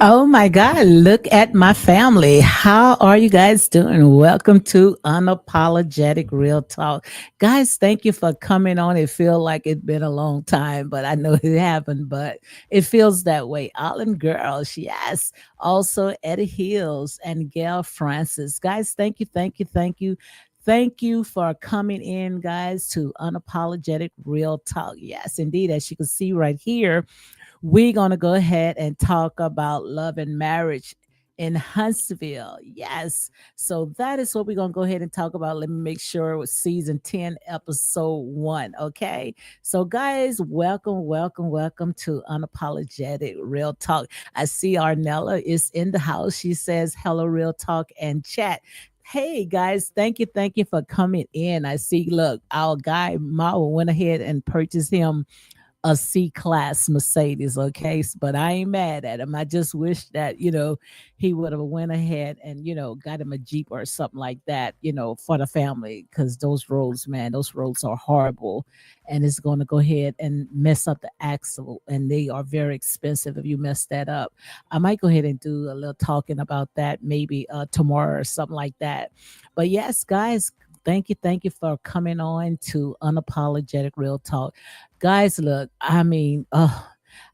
Oh my God, look at my family. How are you guys doing? Welcome to Unapologetic Real Talk. Guys, thank you for coming on. It feels like it's been a long time, but I know it happened, but it feels that way. Island Girls, yes. Also, Eddie Hills and Gail Francis. Guys, thank you, thank you, thank you. Thank you for coming in, guys, to Unapologetic Real Talk. Yes, indeed. As you can see right here, we're going to go ahead and talk about love and marriage in Huntsville. Yes. So that is what we're going to go ahead and talk about. Let me make sure it was season 10, episode 1. Okay. So, guys, welcome, welcome, welcome to Unapologetic Real Talk. I see Arnella is in the house. She says, hello, Real Talk and chat. Hey guys, thank you for coming in. I see, look, our guy Mawa went ahead and purchased him a C class Mercedes, okay? But I ain't mad at him. I just wish that, he would have went ahead and, got him a Jeep or something like that, for the family. Because those roads, man, those roads are horrible. And it's going to go ahead and mess up the axle. And they are very expensive if you mess that up. I might go ahead and do a little talking about that maybe tomorrow or something like that. But yes, guys, thank you for coming on to Unapologetic Real Talk. Guys, look, I mean,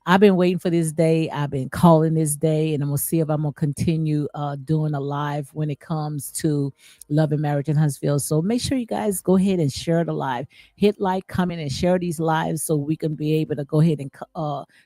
I've been waiting for this day. I've been calling this day, and I'm gonna see if I'm gonna continue doing a live when it comes to love and marriage in Huntsville. So make sure you guys go ahead and share the live, hit like, comment, and share these lives so we can be able to go ahead and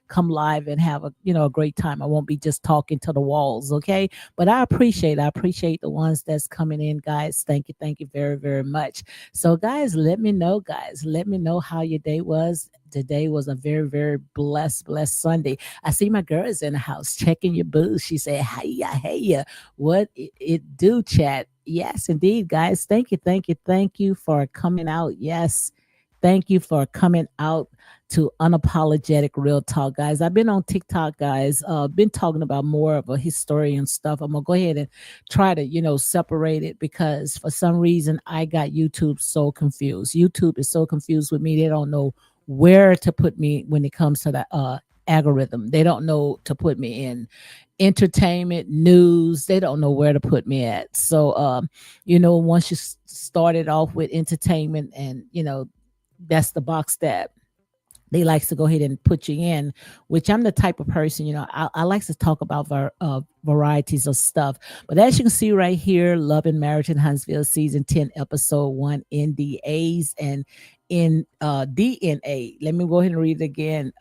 come live and have a great time. I won't be just talking to the walls, okay? But I appreciate the ones that's coming in, guys. Thank you very very much. So guys, let me know, guys. Let me know how your day was. Today was a very, very blessed Sunday. I see my girl is in the house checking your booth. She said, hey ya. What it do, chat? Yes, indeed, guys. Thank you for coming out. Yes. Thank you for coming out to Unapologetic Real Talk, guys. I've been on TikTok, guys. Been talking about more of a historian stuff. I'm gonna go ahead and try to, separate it because for some reason I got YouTube so confused. YouTube is so confused with me. They don't know where to put me when it comes to the algorithm. They don't know to put me in entertainment, news. They don't know where to put me at. So, once you started off with entertainment and, that's the box that they likes to go ahead and put you in, which I'm the type of person, I like to talk about varieties of stuff. But as you can see right here, Love and Marriage in Huntsville, season 10, episode 1, NDAs. And in DNA. Let me go ahead and read it again.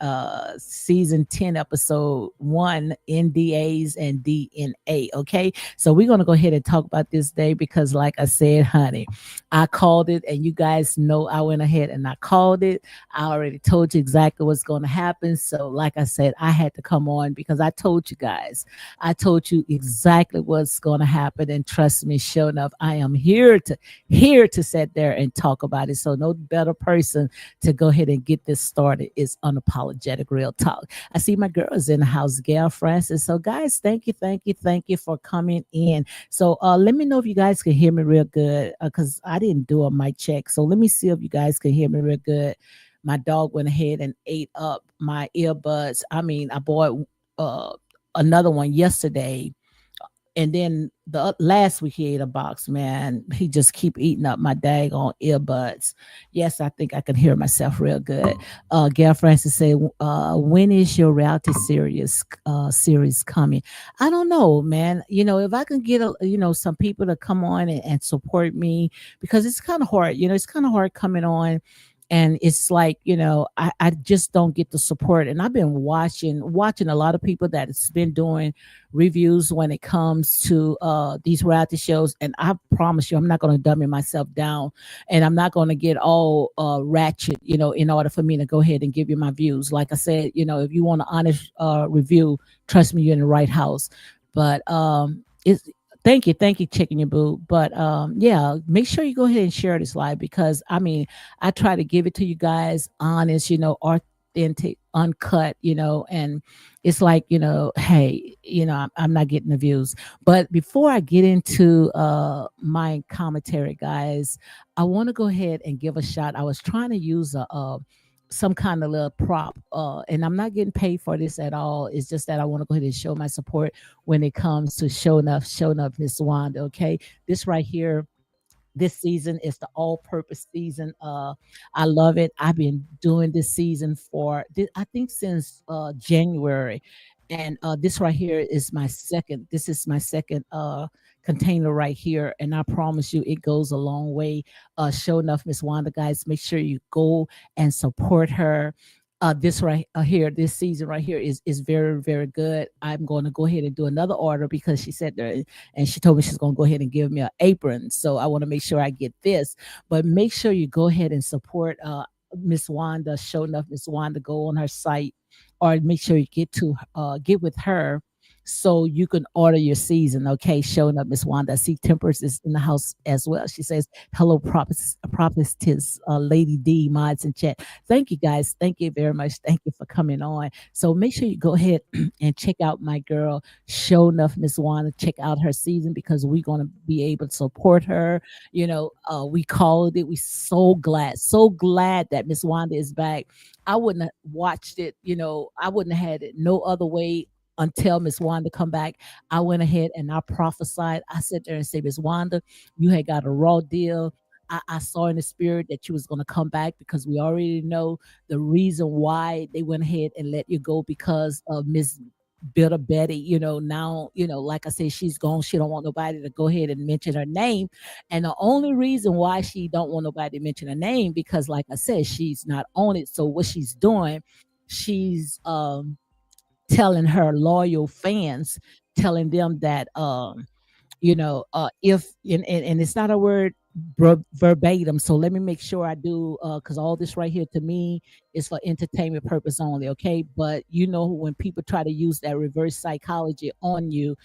Season 10, episode 1, NDAs and DNA. Okay. So we're going to go ahead and talk about this day because, like I said, honey, I called it, and you guys know I went ahead and I called it. I already told you exactly what's going to happen. So, like I said, I had to come on because I told you guys, I told you exactly what's going to happen. And trust me, sure enough, I am here to sit there and talk about it. So no better person to go ahead and get this started is unapologetic real talk. I see my girls in the house, Gail Francis. So guys, thank you for coming in. So let me know if you guys can hear me real good because I didn't do a mic check. So let me see if you guys can hear me real good. My dog went ahead and ate up my earbuds. I mean, I bought uh, another one yesterday, and then last week he ate a box, man. He just keep eating up my daggone earbuds. Yes, I think I can hear myself real good. Gail Francis said, when is your reality series coming? I don't know, man. If I can get some people to come on and support me, because it's kind of hard. It's kind of hard coming on, and it's like, I just don't get the support. And I've been watching a lot of people that has been doing reviews when it comes to these reality shows, and I promise you I'm not going to dummy myself down, and I'm not going to get all ratchet, in order for me to go ahead and give you my views. Like I said, if you want an honest review, trust me, you're in the right house. But it's thank you, chicken your boo. But yeah, make sure you go ahead and share this live, because I mean, I try to give it to you guys honest, authentic, uncut, and it's like, hey, I'm not getting the views. But before I get into my commentary, guys, I want to go ahead and give a shot. I was trying to use a some kind of little prop, and I'm not getting paid for this at all. It's just that I want to go ahead and show my support when it comes to showing up Miss Wanda. Okay, this right here, this season is the all-purpose season. I love it. I've been doing this season for I think since January, and this right here is my second. This is my second container right here, and I promise you, it goes a long way. Show enough, Miss Wanda, guys. Make sure you go and support her. This right here, this season right here is very, very good. I'm going to go ahead and do another order because she said there, and she told me she's going to go ahead and give me an apron. So I want to make sure I get this. But make sure you go ahead and support Miss Wanda. Show enough, Miss Wanda. Go on her site, or make sure you get with her so you can order your season. Okay, showing up, Miss Wanda. I see Tempers is in the house as well. She says, "Hello, prophetess, Lady D, mods and chat." Thank you, guys. Thank you very much. Thank you for coming on. So make sure you go ahead and check out my girl, Show Enough Miss Wanda. Check out her season because we're going to be able to support her. We called it. We so glad that Miss Wanda is back. I wouldn't have watched it. I wouldn't have had it no other way until Miss Wanda come back. I went ahead and I prophesied. I sat there and said, Miss Wanda, you had got a raw deal. I saw in the spirit that you was going to come back, because we already know the reason why they went ahead and let you go, because of Miss Bitter Betty. Now, like I said, she's gone. She don't want nobody to go ahead and mention her name. And the only reason why she don't want nobody to mention her name, because like I said, she's not on it. So what she's doing, she's telling her loyal fans, telling them that if and it's not a word verbatim, so let me make sure I do, because all this right here to me is for entertainment purpose only. Okay, but when people try to use that reverse psychology on you,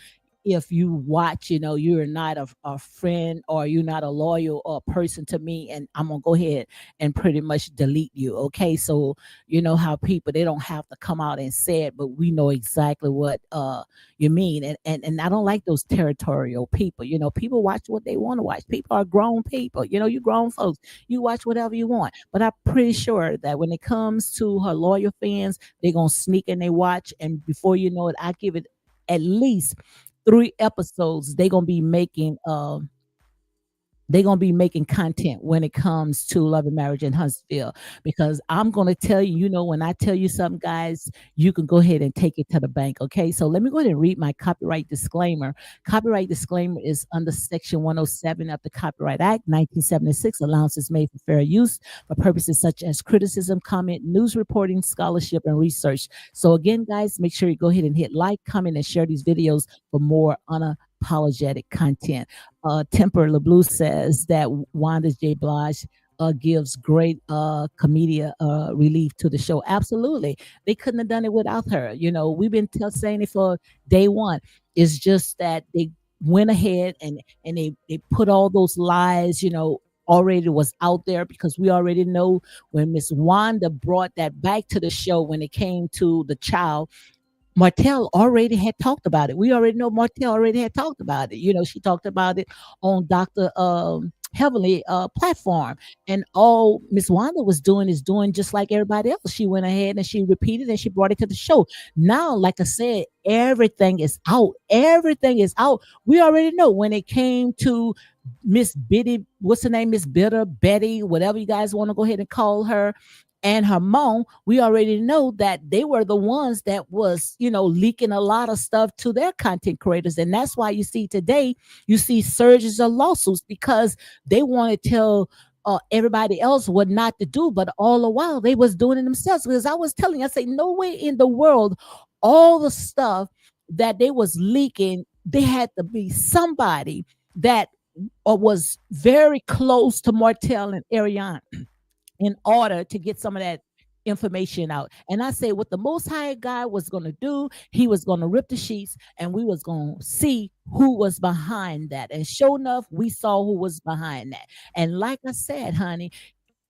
if you watch, you're not a friend, or you're not a loyal person to me, and I'm gonna go ahead and pretty much delete you. Okay, so you know how people, they don't have to come out and say it, but we know exactly what you mean. And I don't like those territorial people. People watch what they want to watch. People are grown people. You grown folks. You watch whatever you want. But I'm pretty sure that when it comes to her loyal fans, they're gonna sneak and they watch, and before you know it, I give it at least 3 episodes, they gonna be making they're gonna be making content when it comes to love and marriage in Huntsville. Because I'm gonna tell you, when I tell you something, guys, you can go ahead and take it to the bank. Okay. So let me go ahead and read my copyright disclaimer. Copyright disclaimer is under Section 107 of the Copyright Act 1976. Allowances made for fair use for purposes such as criticism, comment, news reporting, scholarship, and research. So again, guys, make sure you go ahead and hit like, comment, and share these videos for more unapologetic content. Temper LeBlue says that Wanda J. Blige gives great comedia relief to the show. Absolutely. They couldn't have done it without her. We've been saying it for day one. It's just that they went ahead and they put all those lies, already was out there, because we already know when Miss Wanda brought that back to the show when it came to the child. Martell already had talked about it. We already know Martell already had talked about it. She talked about it on Dr. Heavenly platform. And all Miss Wanda was doing is doing just like everybody else. She went ahead and she repeated and she brought it to the show. Now, like I said, everything is out. Everything is out. We already know when it came to Miss Biddy, what's her name? Miss Bitter, Betty, whatever you guys want to go ahead and call her, and her mom, we already know that they were the ones that was, leaking a lot of stuff to their content creators. And that's why you see today, you see surges of lawsuits, because they want to tell everybody else what not to do, but all the while they was doing it themselves. Because I was telling, I say, no way in the world, all the stuff that they was leaking, they had to be somebody that was very close to Martell and Arion in order to get some of that information out. And I say what the Most High God was going to do, he was going to rip the sheets and we was going to see who was behind that. And sure enough, we saw who was behind that. And like I said, honey,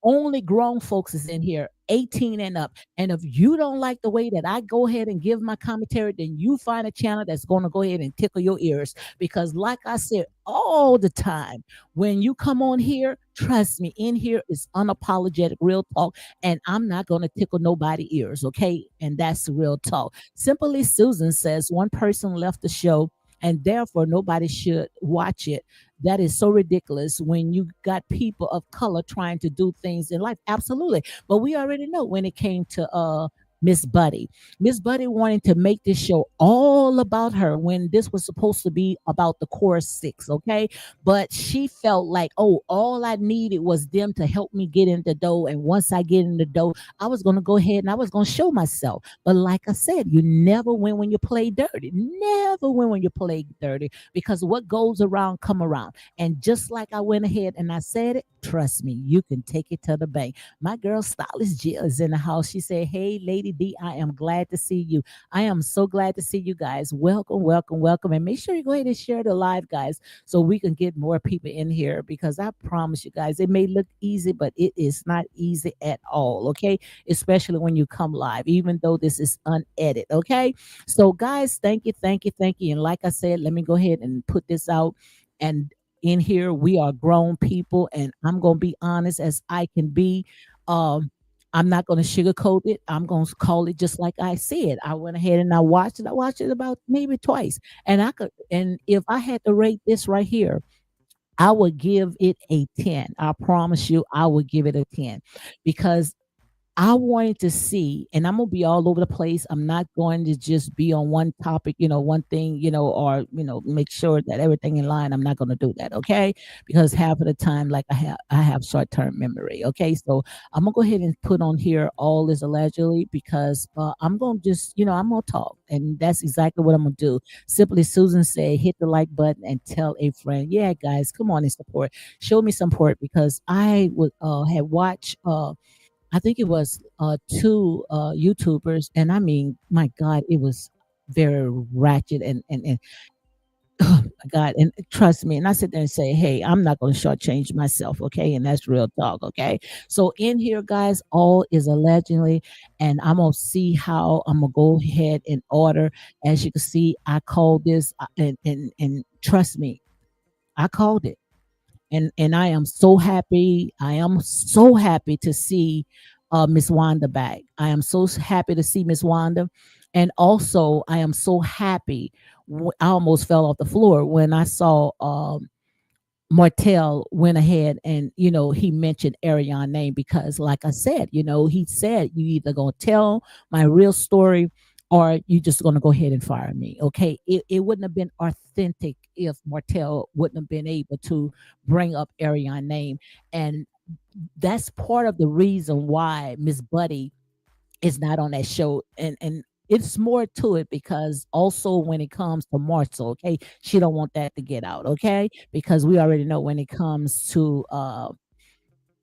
only grown folks is in here, 18 and up. And if you don't like the way that I go ahead and give my commentary, then you find a channel that's going to go ahead and tickle your ears. Because like I said all the time, when you come on here, trust me, in here is unapologetic real talk. And I'm not going to tickle nobody's ears, okay? And that's the real talk. Simply Susan says one person left the show and therefore nobody should watch it. That is so ridiculous when you got people of color trying to do things in life. Absolutely. But we already know when it came to Miss Buddy. Miss Buddy wanted to make this show all about her when this was supposed to be about the Chorus Six, okay? But she felt like, oh, all I needed was them to help me get in the dough. And once I get in the dough, I was going to go ahead and I was going to show myself. But like I said, you never win when you play dirty. Never win when you play dirty, because what goes around come around. And just like I went ahead and I said it, trust me, you can take it to the bank. My girl Stylist Jill is in the house. She said, hey, Lady D, I am glad to see you. I am so glad to see you guys. Welcome, welcome, welcome. And make sure you go ahead and share the live, guys, so we can get more people in here, because I promise you guys, it may look easy, but it is not easy at all, okay? Especially when you come live, even though this is unedited, okay? So, guys, thank you, thank you, thank you. And like I said, let me go ahead and put this out. And in here, we are grown people, and I'm going to be honest as I can be. Um, I'm not going to sugarcoat it. I'm going to call it just like I said. I went ahead and I watched it. I watched it about maybe twice. And if I had to rate this right here, I would give it a 10. I promise you, I would give it a 10, because I wanted to see, and I'm gonna be all over the place. I'm not going to just be on one topic, one thing, or make sure that everything in line. I'm not going to do that, okay? Because half of the time, like I have short-term memory, okay? So I'm gonna go ahead and put on here all is allegedly, because I'm gonna just, I'm gonna talk, and that's exactly what I'm gonna do. Simply Susan said, hit the like button and tell a friend. Yeah, guys, come on and support. Show me some support, because I would had watched. I think it was two YouTubers, and I mean, my God, it was very ratchet and oh my God, and trust me, and I sit there and say, hey, I'm not going to shortchange myself, okay? And that's real talk, okay? So in here, guys, all is allegedly, and I'm gonna see how I'm gonna go ahead and order. As you can see, I called this, and trust me, I called it. And I am so happy. I am so happy to see Miss Wanda back. I am so happy to see Miss Wanda, and also I am so happy. I almost fell off the floor when I saw Martell went ahead and, he mentioned Arion name because, like I said, he said, you either gonna tell my real story or you just gonna go ahead and fire me. Okay. It wouldn't have been authentic if Martell wouldn't have been able to bring up Arion name. And that's part of the reason why Miss Buddy is not on that show. And it's more to it because also when it comes to Marshall, okay, she don't want that to get out, okay? Because we already know when it comes to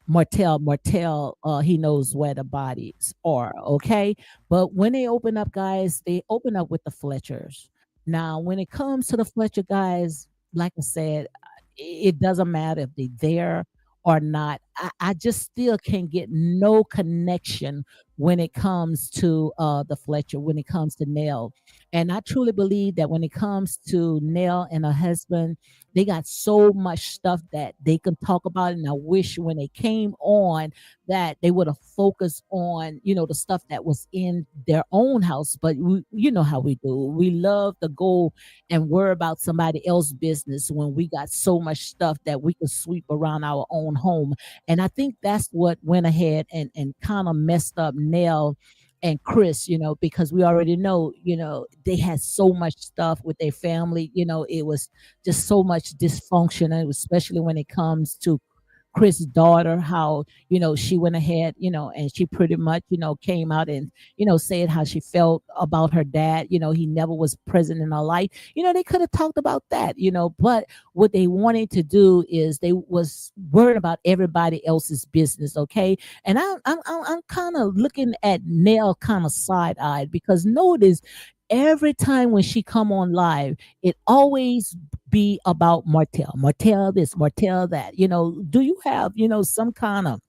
Martell, he knows where the bodies are, okay? But when they open up, guys, they open up with the Fletchers. Now, when it comes to the Fletcher guys, like I said, it doesn't matter if they're there or not. I just still can't get no connection when it comes to the Fletcher, when it comes to Nell. And I truly believe that when it comes to Nell and her husband, they got so much stuff that they can talk about. And I wish when they came on that they would have focused on, the stuff that was in their own house. But you know how we do. We love to go and worry about somebody else's business when we got so much stuff that we could sweep around our own home. And I think that's what went ahead and kind of messed up Nell and Chris, because we already know, they had so much stuff with their family. It was just so much dysfunction, and especially when it comes to Chris' daughter, how, she went ahead, and she pretty much, came out and, said how she felt about her dad. He never was present in her life. They could have talked about that, but what they wanted to do is they was worried about everybody else's business. Okay. And I'm kind of looking at Nell kind of side eyed because notice every time when she come on live, it always be about Martell. Martell this, Martell that. Do you have, some kind of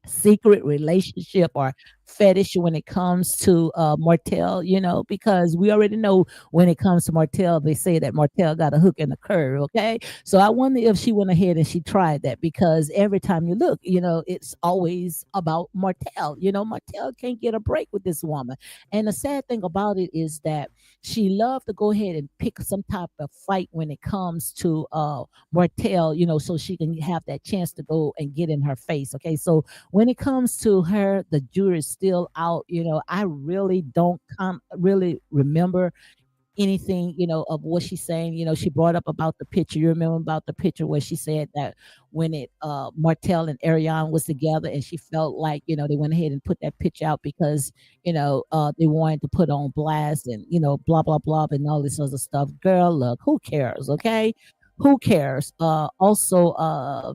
secret relationship or fetish when it comes to Martell, because we already know when it comes to Martell, they say that Martell got a hook in the curve, okay? So I wonder if she went ahead and she tried that because every time you look, it's always about Martell. Martell can't get a break with this woman. And the sad thing about it is that she loved to go ahead and pick some type of fight when it comes to Martell, so she can have that chance to go and get in her face, okay? So when it comes to her, the jury's still out. I really don't really remember anything, of what she's saying. She brought up about the picture. You remember about the picture where she said that when it Martell and Arion was together and she felt like, they went ahead and put that picture out because, they wanted to put on blast and, blah, blah, blah, and all this other stuff. Girl, look, who cares? Okay. Who cares? Also,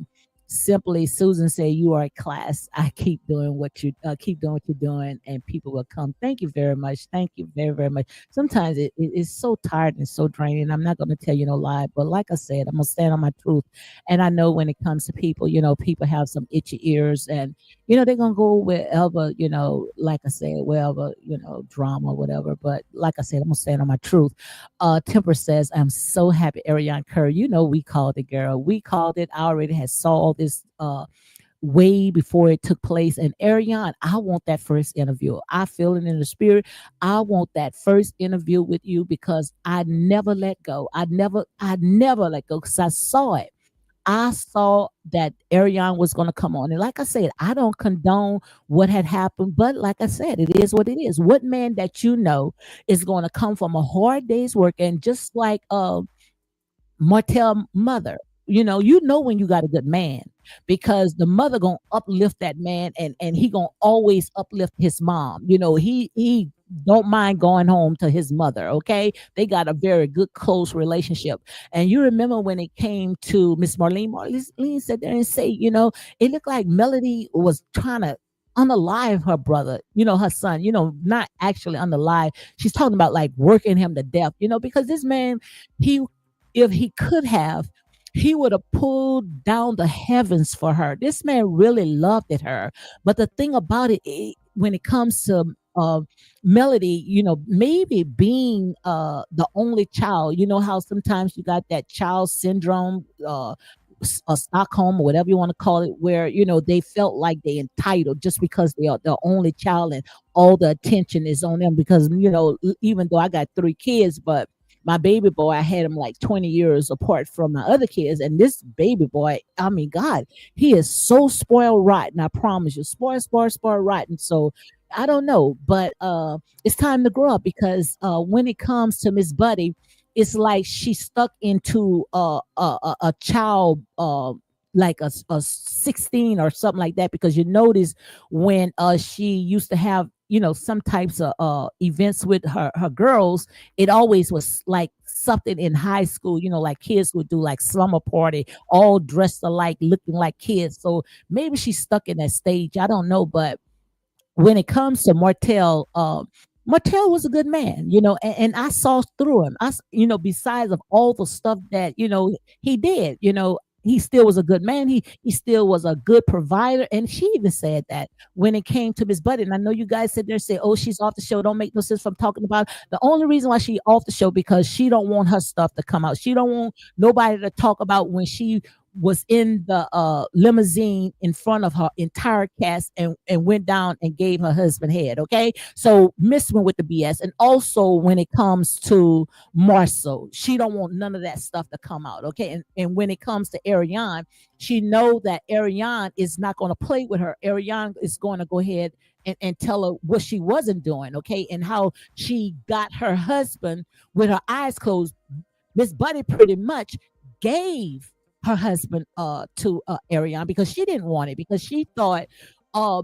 simply Susan said, you are a class. I keep doing what you keep doing what you're doing and people will come. Thank you very much. Thank you very, very much. Sometimes it's so tired and so draining. I'm not going to tell you no lie, but like I said, I'm going to stand on my truth. And I know when it comes to people, people have some itchy ears and, they're going to go wherever, like I said, wherever, drama, whatever. But like I said, I'm going to stand on my truth. Temper says, I'm so happy, Ariane Kerr. We called it, girl. We called it. I already had saw all this way before it took place. And Ariane, I want that first interview. I feel it in the spirit. I want that first interview with you because I never let go. I never let go because I saw it. I saw that Ariane was going to come on. And like I said, I don't condone what had happened, but like I said, it is what it is. What man that is going to come from a hard day's work and just like Martell mother. When you got a good man because the mother gonna uplift that man and he gonna always uplift his mom. He don't mind going home to his mother. Okay, they got a very good close relationship. And you remember when it came to Miss Marlene, Marlene sat there and say, it looked like Melody was trying to unalive her brother, her son, not actually unalive. She's talking about like working him to death, because this man, he if he could have, he would have pulled down the heavens for her. This man really loved it her. But the thing about it, when it comes to Melody, maybe being the only child, how sometimes you got that child syndrome, Stockholm or whatever you want to call it, where they felt like they entitled just because they are the only child and all the attention is on them. Because even though I got 3 kids, but my baby boy, I had him like 20 years apart from my other kids. And this baby boy, I mean, God, he is so spoiled rotten. I promise you, spoiled, spoiled, spoiled rotten. So I don't know, but it's time to grow up because when it comes to Miss Buddy, it's like she's stuck into a child like a 16 or something like that, because you notice when she used to have, some types of events with her girls, it always was like something in high school, like kids would do like slumber party, all dressed alike, looking like kids. So maybe she's stuck in that stage, I don't know. But when it comes to Martell, Martell was a good man, and I saw through him. Besides of all the stuff that he did, he still was a good man. He still was a good provider, and she even said that when it came to Miss Buddy. And I know you guys sit there and say, "Oh, she's off the show." Don't make no sense from talking about. The only reason why she off the show because she don't want her stuff to come out. She don't want nobody to talk about when she was in the limousine in front of her entire cast and went down and gave her husband head. Okay. So Miss went with the BS. And also when it comes to Marceau, she don't want none of that stuff to come out. Okay. And when it comes to Ariane, she know that Ariane is not going to play with her. Ariane is going to go ahead and tell her what she wasn't doing. Okay. And how she got her husband with her eyes closed. Miss Buddy pretty much gave her husband to Ariane because she didn't want it, because she thought uh,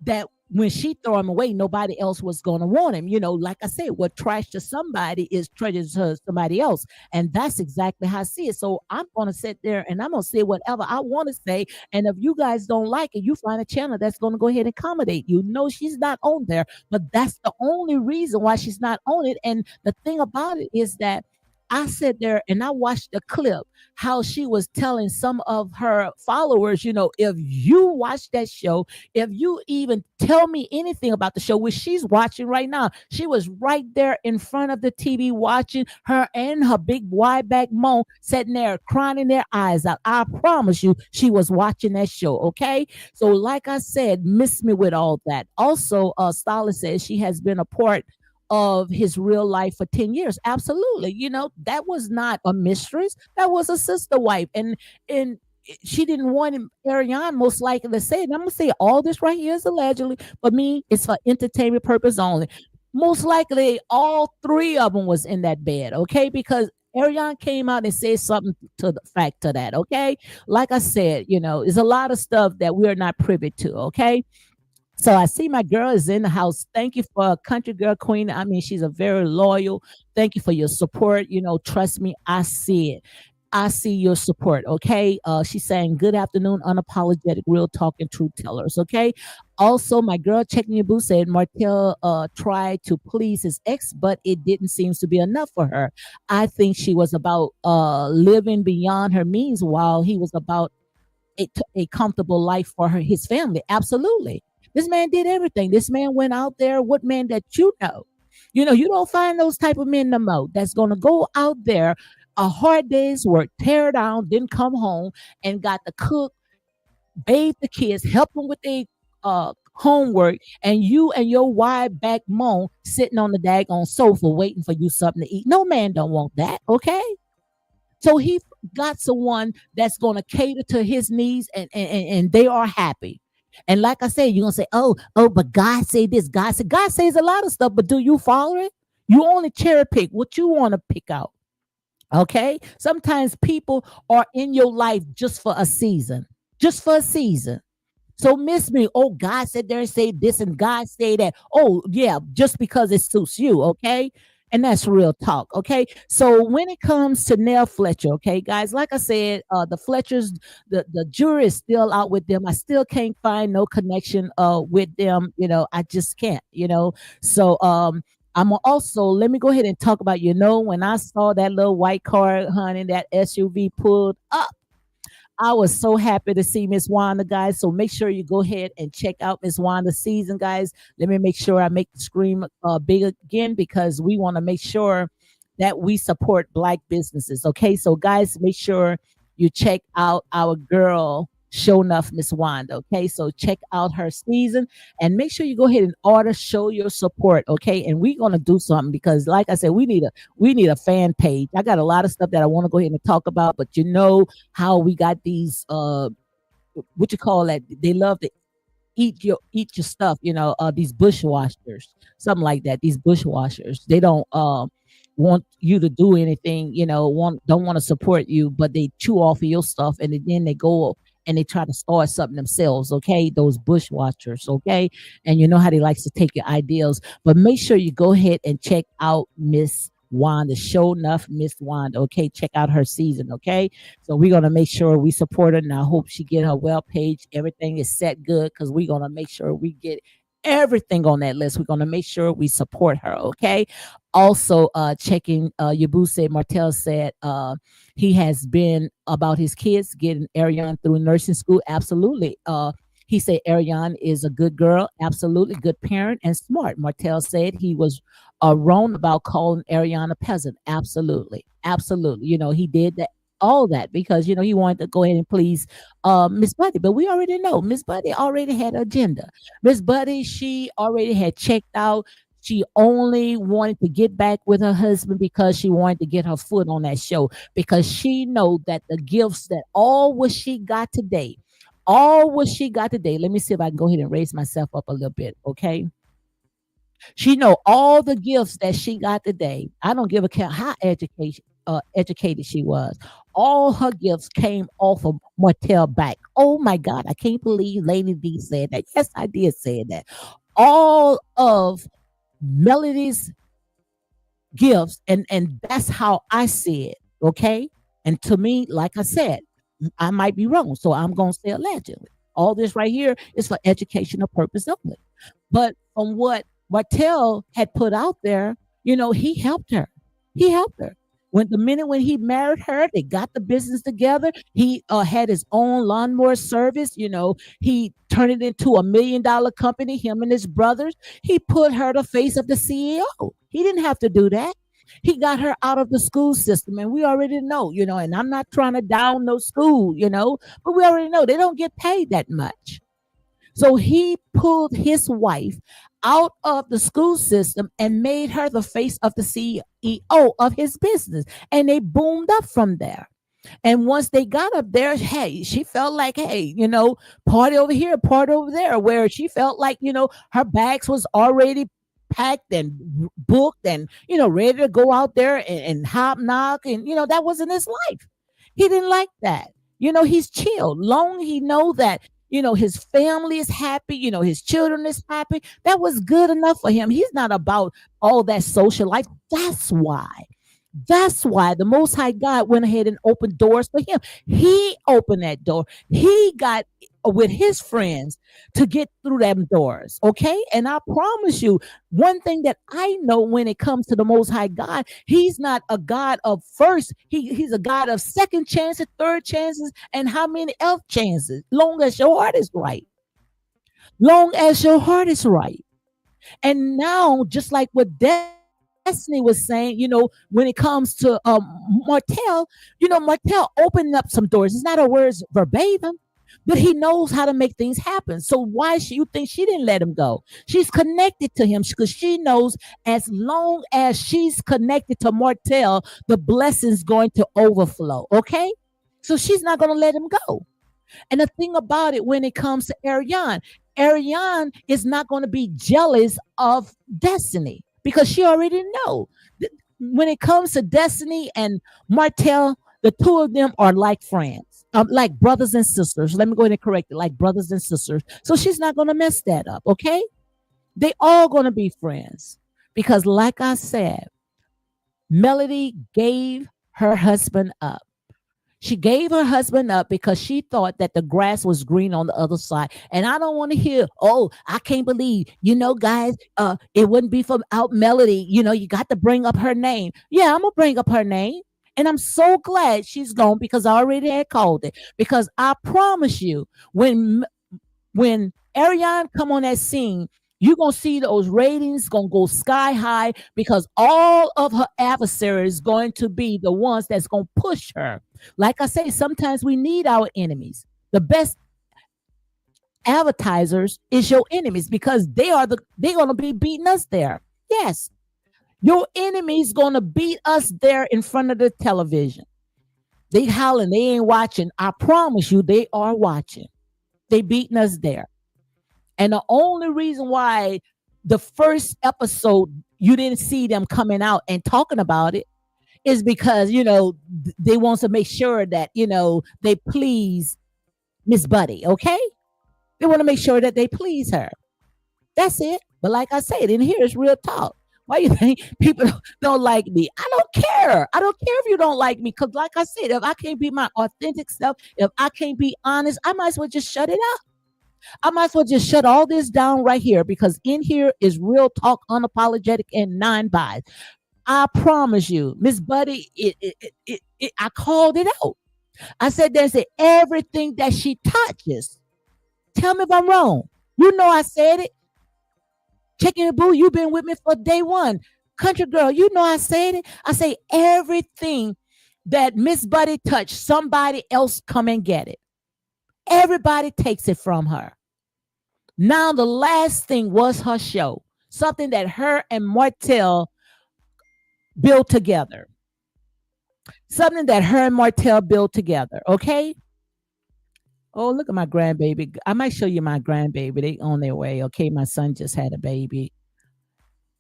that when she throw him away, nobody else was going to want him. Like I said, what trash to somebody is treasure to somebody else. And that's exactly how I see it. So I'm going to sit there and I'm going to say whatever I want to say. And if you guys don't like it, you find a channel that's going to go ahead and accommodate you. No, she's not on there, but that's the only reason why she's not on it. And the thing about it is that I sat there and I watched the clip how she was telling some of her followers, if you watch that show, if you even tell me anything about the show, which she's watching right now, she was right there in front of the TV watching, her and her big wide back mom sitting there crying their eyes out. I promise you, she was watching that show. Okay. So, like I said, miss me with all that. Also, Stylist says she has been a part of his real life for 10 years. Absolutely. That was not a mistress. That was a sister wife. And she didn't want him, Ariane most likely to say it. And I'm gonna say all this right here is allegedly, but me, it's for entertainment purpose only. Most likely all three of them was in that bed, okay? Because Ariane came out and said something to the fact to that, okay? Like I said, there's a lot of stuff that we're not privy to, okay? So I see my girl is in the house. Thank you for a country girl queen. I mean, she's a very loyal. Thank you for your support. Trust me, I see it. I see your support. Okay. She's saying good afternoon, unapologetic, real talking truth tellers. Okay. Also, my girl checking your boo said Martell tried to please his ex, but it didn't seem to be enough for her. I think she was about living beyond her means while he was about a comfortable life for his family. Absolutely. This man did everything. This man went out there. What man that you know? You don't find those type of men no more that's going to go out there a hard day's work, tear down, then come home and got to cook, bathe the kids, help them with their homework, and you and your wide back mom sitting on the daggone sofa waiting for you something to eat. No man don't want that, okay? So he got someone that's going to cater to his needs, and they are happy. And like I said, you're going to say, oh, but God say this. God says a lot of stuff, but do you follow it? You only cherry pick what you want to pick out. Okay. Sometimes people are in your life just for a season, just for a season. So miss me. Oh, God said there and say this, and God say that. Oh, yeah, just because it suits you. Okay. And that's real talk. Okay. So when it comes to Nell Fletcher, okay, guys, like I said, the Fletchers, the jury is still out with them. I still can't find no connection with them. I just can't, So I'm also, let me go ahead and talk about, when I saw that little white car, honey, that SUV pulled up, I was so happy to see Miss Wanda, guys. So make sure you go ahead and check out Miss Wanda's season, guys. Let me make sure I make the screen big again, because we want to make sure that we support Black businesses. Okay, so guys, make sure you check out our girl Show enough Miss Wanda. Okay, so check out her season and make sure you go ahead and order. Show your support. Okay, and we're gonna do something because, like I said, we need a fan page. I got a lot of stuff that I want to go ahead and talk about, but you know how we got these what you call that? They love to eat your stuff, these bushwashers, something like that. These bushwashers, they don't want you to do anything, don't want to support you, but they chew off of your stuff and then they go and they try to start something themselves, okay? Those bushwatchers, okay? And you know how they likes to take your ideals. But make sure you go ahead and check out Miss Wanda. Show enough Miss Wanda, okay? Check out her season, okay? So we're gonna make sure we support her, and I hope she get her well page. Everything is set good because we're gonna make sure we get everything on that list. We're gonna make sure we support her. Okay. Also, checking. Yabu said Martell said he has been about his kids getting Arion through nursing school. Absolutely. He said Arion is a good girl, absolutely good parent and smart. Martell said he was wrong about calling Arion a peasant. Absolutely, absolutely. He did that all that because he wanted to go ahead and please Miss Buddy. But we already know Miss Buddy already had an agenda. Miss Buddy, she already had checked out. She only wanted to get back with her husband because she wanted to get her foot on that show because she know that the gifts that all what she got today. Let me see if I can go ahead and raise myself up a little bit, okay? She know all the gifts that she got today. I don't give a care how educated she was. All her gifts came off of Martell back. Oh my God, I can't believe Lady D said that. Yes, I did say that. All of Melody's gifts, and that's how I see it. Okay. And to me, like I said, I might be wrong. So I'm gonna say allegedly. All this right here is for educational purpose only. But from what Martell had put out there, he helped her. He helped her. When he married her, they got the business together. He had his own lawnmower service. He turned it into $1 million company. Him and his brothers. He put her the face of the CEO. He didn't have to do that. He got her out of the school system, and we already know. And I'm not trying to down no school, but we already know they don't get paid that much. So he pulled his wife out of the school system and made her the face of the CEO of his business. And they boomed up from there. And once they got up there, hey, she felt like, hey, party over here, party over there, where she felt like, her bags was already packed and booked and, ready to go out there and hop knock. And, that wasn't his life. He didn't like that. He's chilled. Long he know that his family is happy, his children is happy. That was good enough for him. He's not about all that social life. That's why the Most High God went ahead and opened doors for him. He opened that door. He got with his friends to get through them doors. Okay. And I promise you, one thing that I know when it comes to the Most High God, he's not a God of first. He's a God of second chances, third chances, and how many else chances, long as your heart is right. Long as your heart is right. And now, just like what Destiny was saying, when it comes to Martell, Martell opened up some doors. It's not her words verbatim, but he knows how to make things happen. So why should you think she didn't let him go? She's connected to him because she knows as long as she's connected to Martell, the blessing's going to overflow. Okay? So she's not going to let him go. And the thing about it, when it comes to Ariane is not going to be jealous of Destiny because she already know. When it comes to Destiny and Martell, the two of them are like friends, like brothers and sisters. Let me go ahead and correct it, like brothers and sisters. So she's not going to mess that up, okay? They all going to be friends because, like I said, Melody gave her husband up. She gave her husband up because she thought that the grass was green on the other side. And I don't want to hear, oh, I can't believe, guys, it wouldn't be from out Melody. You got to bring up her name. Yeah, I'm going to bring up her name. And I'm so glad she's gone because I already had called it. Because I promise you, when Ariane come on that scene, you're going to see those ratings going to go sky high because all of her adversaries going to be the ones that's going to push her. Like I say, sometimes we need our enemies. The best advertisers is your enemies because they're gonna be beating us there. Yes, your enemy's gonna beat us there in front of the television. They howling, they ain't watching. I promise you, they are watching. They beating us there. And the only reason why the first episode you didn't see them coming out and talking about it is because they want to make sure that they please Miss Buddy. Okay, they want to make sure that they please her. That's it. But like I said, in here it's real talk. Why you think people don't like me? I don't care. I don't care if you don't like me. Because like I said, if I can't be my authentic self, if I can't be honest, I might as well just shut it up. I might as well just shut all this down right here because in here is real talk, unapologetic, and non-biased. I promise you, Miss Buddy, I called it out. I said there's everything that she touches. Tell me if I'm wrong. You know I said it. Chicken and Boo, you've been with me for day one. Country girl, you know I said it. I say everything that Miss Buddy touched, somebody else come and get it. Everybody takes it from her. Now the last thing was her show, something that her and Martell built together. Something that her and Martell built together. Okay. Oh, look at my grandbaby. I might show you my grandbaby. They on their way. Okay, my son just had a baby.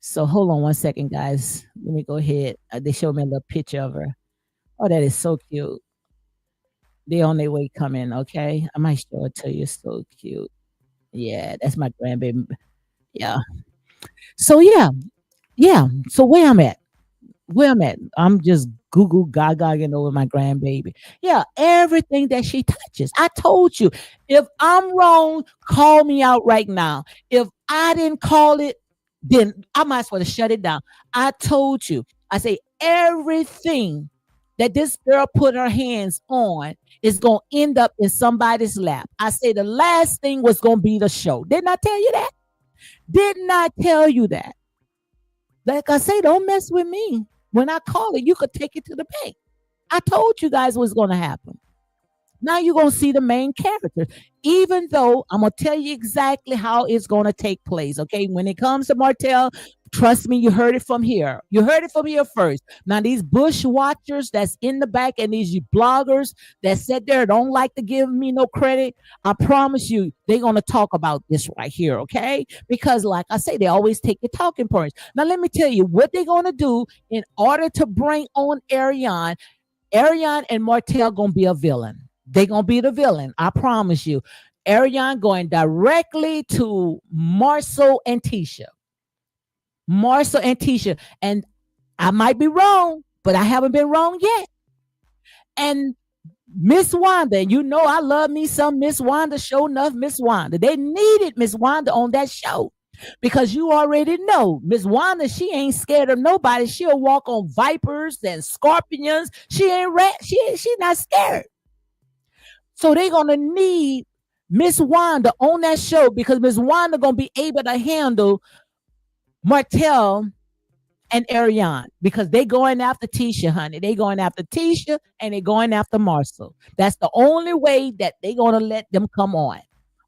So hold on one second, guys. Let me go ahead. They showed me a little picture of her. Oh, that is so cute. They on their way coming. Okay, I might show it to you. So cute. Yeah, that's my grandbaby. Yeah. So yeah. So where I'm at, I'm just Google Gaga, over my grandbaby. Yeah, everything that she touches. I told you, if I'm wrong, call me out right now. If I didn't call it, then I might as well shut it down. I told you. I say everything that this girl put her hands on is going to end up in somebody's lap. I say the last thing was going to be the show. Didn't I tell you that? Didn't I tell you that? Like I say, don't mess with me. When I call it, you could take it to the bank. I told you guys what's going to happen. Now you're going to see the main character, even though I'm going to tell you exactly how it's going to take place. Okay. When it comes to Martell, trust me, you heard it from here. You heard it from here first. Now, these bush watchers that's in the back and these bloggers that sit there don't like to give me no credit, I promise you, they're going to talk about this right here. Okay. Because like I say, they always take your talking points. Now, let me tell you what they're going to do in order to bring on Arion. Arion and Martell going to be a villain. They're going to be the villain. I promise you. Arion going directly to Marcel and Tisha. Marcel and Tisha. And I might be wrong, but I haven't been wrong yet. And Miss Wanda, you know I love me some Miss Wanda. Show enough Miss Wanda. They needed Miss Wanda on that show because you already know Miss Wanda, she ain't scared of nobody. She'll walk on vipers and scorpions. She ain't she's not scared. So they're gonna need Miss Wanda on that show because Miss Wanda gonna be able to handle Martell and Arion because they going after Tisha, honey. They going after Tisha and they going after Marcel. That's the only way that they gonna let them come on.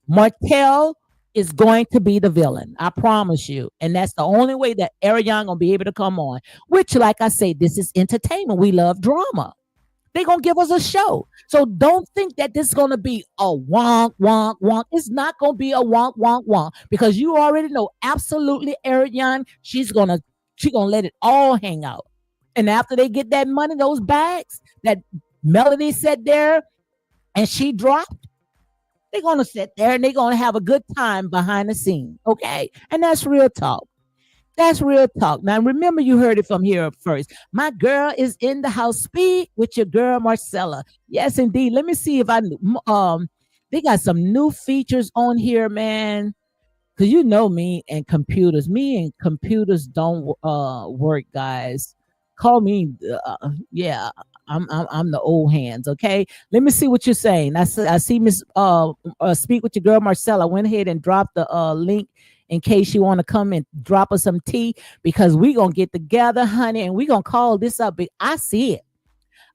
Martell is going to be the villain. I promise you. And that's the only way that Arion gonna be able to come on. Which, like I say, this is entertainment. We love drama. They're going to give us a show. So don't think that this is going to be a wonk, wonk, wonk. It's not going to be a wonk, wonk, wonk because you already know absolutely Arion, she's going to let it all hang out. And after they get that money, those bags that Melody sat there and she dropped, they're going to sit there and they're going to have a good time behind the scene. Okay. And that's real talk. That's real talk. Now, remember, you heard it from here first. My girl is in the house. Speak with your girl, Marcella. Yes, indeed. Let me see if they got some new features on here, man. Because you know me and computers. Me and computers don't work, guys. Call me, yeah. I'm the old hands. Okay, let me see what you're saying. I see Miss Speak with your girl, Marcella. I went ahead and dropped the link in case you want to come and drop us some tea because we gonna get together, honey, and we gonna call this up. I see it.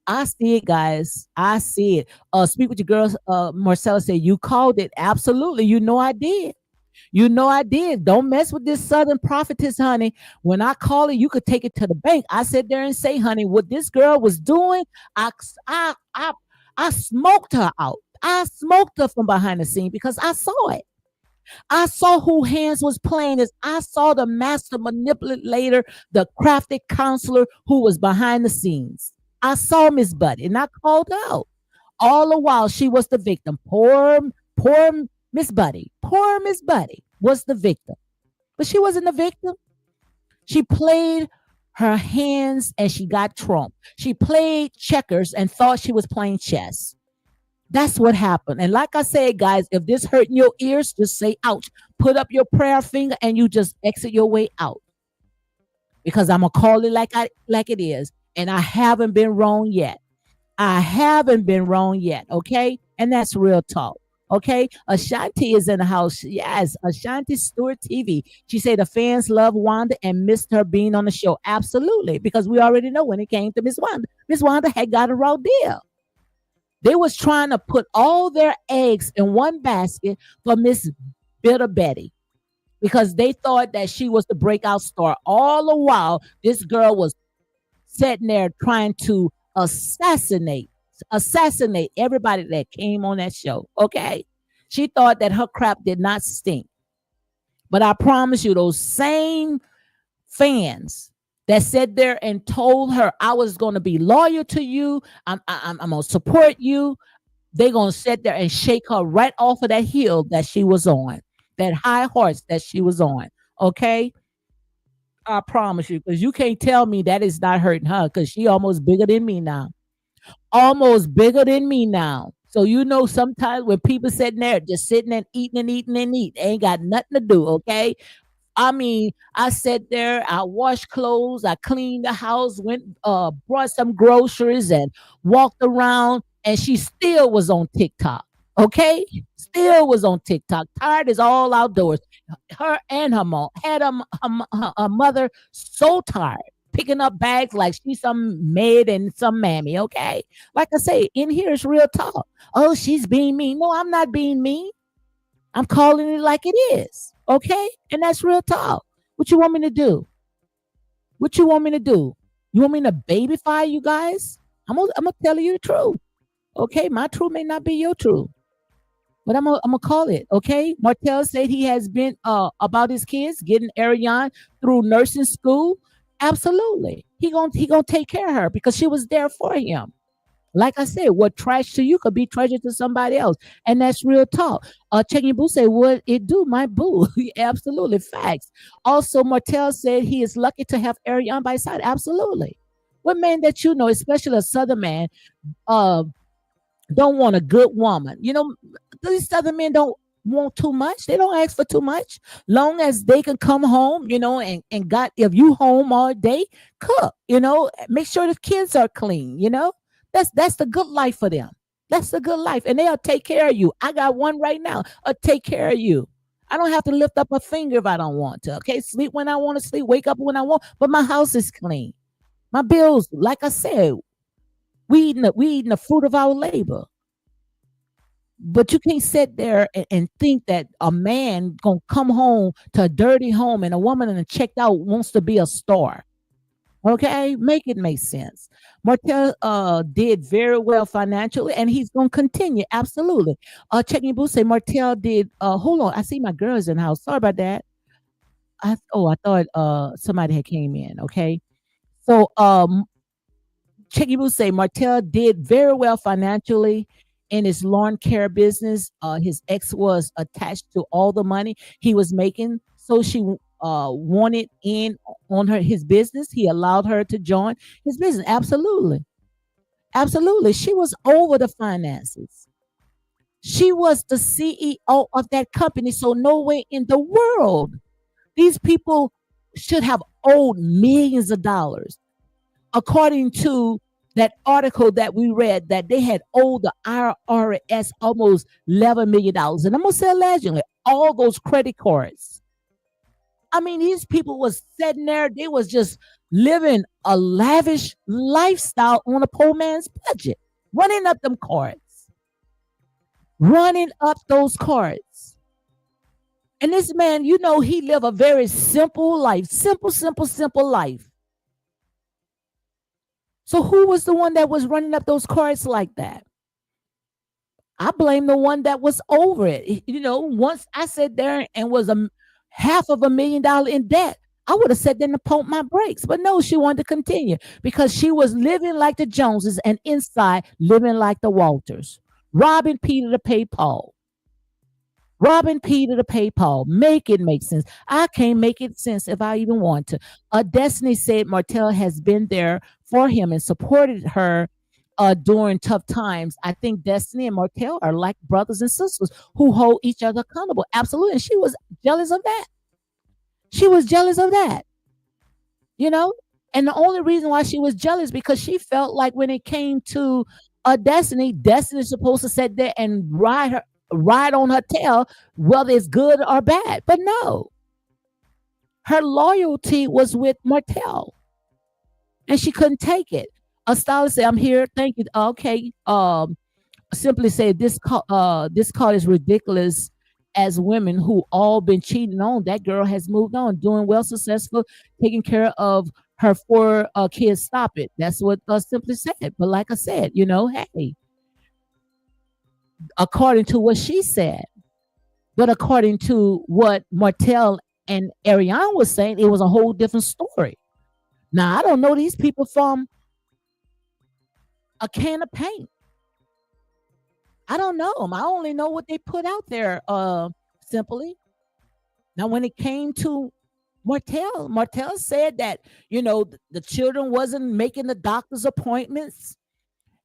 I see it, guys. I see it. Speak with your girls. Marcella said, you called it. Absolutely. You know I did. You know I did. Don't mess with this Southern prophetess, honey. When I call it, you could take it to the bank. I sit there and say, honey, what this girl was doing, I, I, I, I smoked her out. I smoked her from behind the scene because I saw it. I saw who hands was playing this. I saw the master manipulator, the crafty counselor who was behind the scenes. I saw Miss Buddy and I called her out. All the while she was the victim. Poor Miss Buddy. Poor Miss Buddy was the victim. But she wasn't the victim. She played her hands and she got trumped. She played checkers and thought she was playing chess. That's what happened. And like I said, guys, if this hurting your ears, just say ouch. Put up your prayer finger and you just exit your way out. Because I'm gonna call it like it is. And I haven't been wrong yet. I haven't been wrong yet. Okay. And that's real talk. Okay. Ashanti is in the house. Yes. Ashanti Stewart TV. She said the fans love Wanda and missed her being on the show. Absolutely. Because we already know when it came to Miss Wanda had got a raw deal. They was trying to put all their eggs in one basket for Miss Bitter Betty because they thought that she was the breakout star. All the while, this girl was sitting there trying to assassinate everybody that came on that show. Okay. She thought that her crap did not stink. But I promise you, those same fans that sat there and told her I was going to be loyal to you, I'm going to support you, they going to sit there and shake her right off of that hill that she was on, that high horse that she was on. Okay. I promise you, because you can't tell me that is not hurting her because she almost bigger than me now. Almost bigger than me now. So you know sometimes when people sitting there just sitting and eating and eating and eating, ain't got nothing to do, okay? I mean, I sat there, I washed clothes, I cleaned the house, went brought some groceries and walked around and she still was on TikTok. Okay? Still was on TikTok. Tired as all outdoors. Her and her mom had her mother so tired, picking up bags like she's some maid and some mammy. Okay? Like I say, in here is real talk. Oh, she's being mean. No, I'm not being mean. I'm calling it like it is. Okay? And that's real talk. What you want me to do? What you want me to do? You want me to babyfy you guys? I'm gonna tell you the truth. Okay? My truth may not be your truth. But I'm gonna call it, okay? Martell said he has been about his kids getting Arion through nursing school. Absolutely, he gonna take care of her because she was there for him. Like I said, what trash to you could be treasure to somebody else, and that's real talk. Check your boo say, "What it do, my boo?" Absolutely, facts. Also, Martell said he is lucky to have Arion by his side. Absolutely. What man that you know, especially a Southern man, uh, don't want a good woman. You know, these Southern men don't want too much. They don't ask for too much. Long as they can come home, you know, and got if you home all day, cook, you know, make sure the kids are clean, you know. That's the good life for them. That's the good life. And they'll take care of you. I got one right now. I'll take care of you. I don't have to lift up a finger if I don't want to. Okay. Sleep when I want to sleep, wake up when I want, but my house is clean. My bills, like I said, we eating the fruit of our labor. But you can't sit there and think that a man gonna come home to a dirty home and a woman in a checked out wants to be a star. Okay, make it make sense. Martel did very well financially, and he's gonna continue. Absolutely. Checking booth say Martel did. Hold on, I see my girls in the house. Sorry about that. I thought somebody had came in. Okay, so Chicky will say Martell did very well financially in his lawn care business. His ex was attached to all the money he was making, so she wanted in on his business. He allowed her to join his business. Absolutely, absolutely. She was over the finances. She was the CEO of that company, so no way in the world these people should have owed millions of dollars according to that article that we read, that they had owed the IRS almost $11 million. And I'm gonna say allegedly, all those credit cards. I mean, these people was sitting there, they was just living a lavish lifestyle on a poor man's budget, running up them cards, running up those cards. And this man, he lived a very simple life, simple life. So who was the one that was running up those cards like that? I blame the one that was over it. Once I sat there and was $500,000 in debt, I would have sat there and pumped my brakes. But no, she wanted to continue because she was living like the Joneses and inside living like the Walters, robbing Peter to pay Paul. Robbing Peter to pay Paul. Make it make sense. I can't make it sense if I even want to. Destiny said Martell has been there for him and supported her during tough times. I think Destiny and Martell are like brothers and sisters who hold each other accountable. Absolutely. And she was jealous of that. She was jealous of that. You know? And the only reason why she was jealous because she felt like when it came to Destiny's supposed to sit there and ride on her tail, whether it's good or bad. But no. Her loyalty was with Martell. And she couldn't take it. A stylist said, I'm here. Thank you. Okay. Simply say this call is ridiculous as women who all been cheating on. That girl has moved on, doing well, successful, taking care of her 4 kids. Stop it. That's what Simply said. But like I said, hey, according to what she said, but according to what Martell and Arion was saying, it was a whole different story. Now, I don't know these people from a can of paint. I don't know them. I only know what they put out there, Simply. Now, when it came to Martell said that, the children wasn't making the doctor's appointments.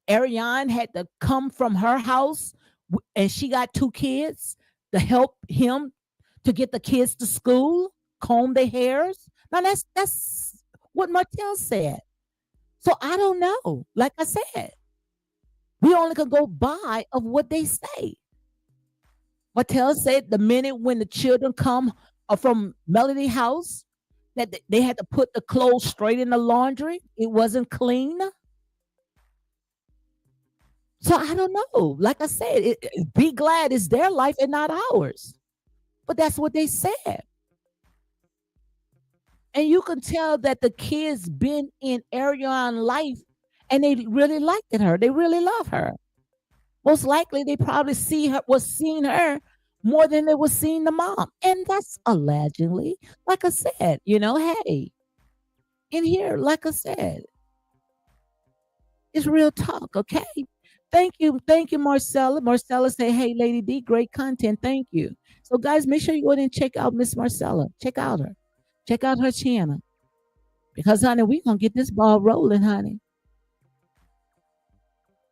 Ariane had to come from her house, and she got 2 kids to help him to get the kids to school, comb their hairs. Now, that's what Martell said. So I don't know. Like I said, we only can go by of what they say. Martell said the minute when the children come from Melody house, that they had to put the clothes straight in the laundry. It wasn't clean. So I don't know. Like I said, be glad it's their life and not ours. But that's what they said. And you can tell that the kids been in Arion life and they really liked her. They really love her. Most likely they probably seeing her more than they was seeing the mom. And that's allegedly, like I said, hey, in here, like I said, it's real talk, okay? Thank you, Marcella. Marcella say, hey, Lady D, great content. Thank you. So guys, make sure you go ahead and check out Miss Marcella. Check out her. Check out her channel. Because, honey, we're going to get this ball rolling, honey.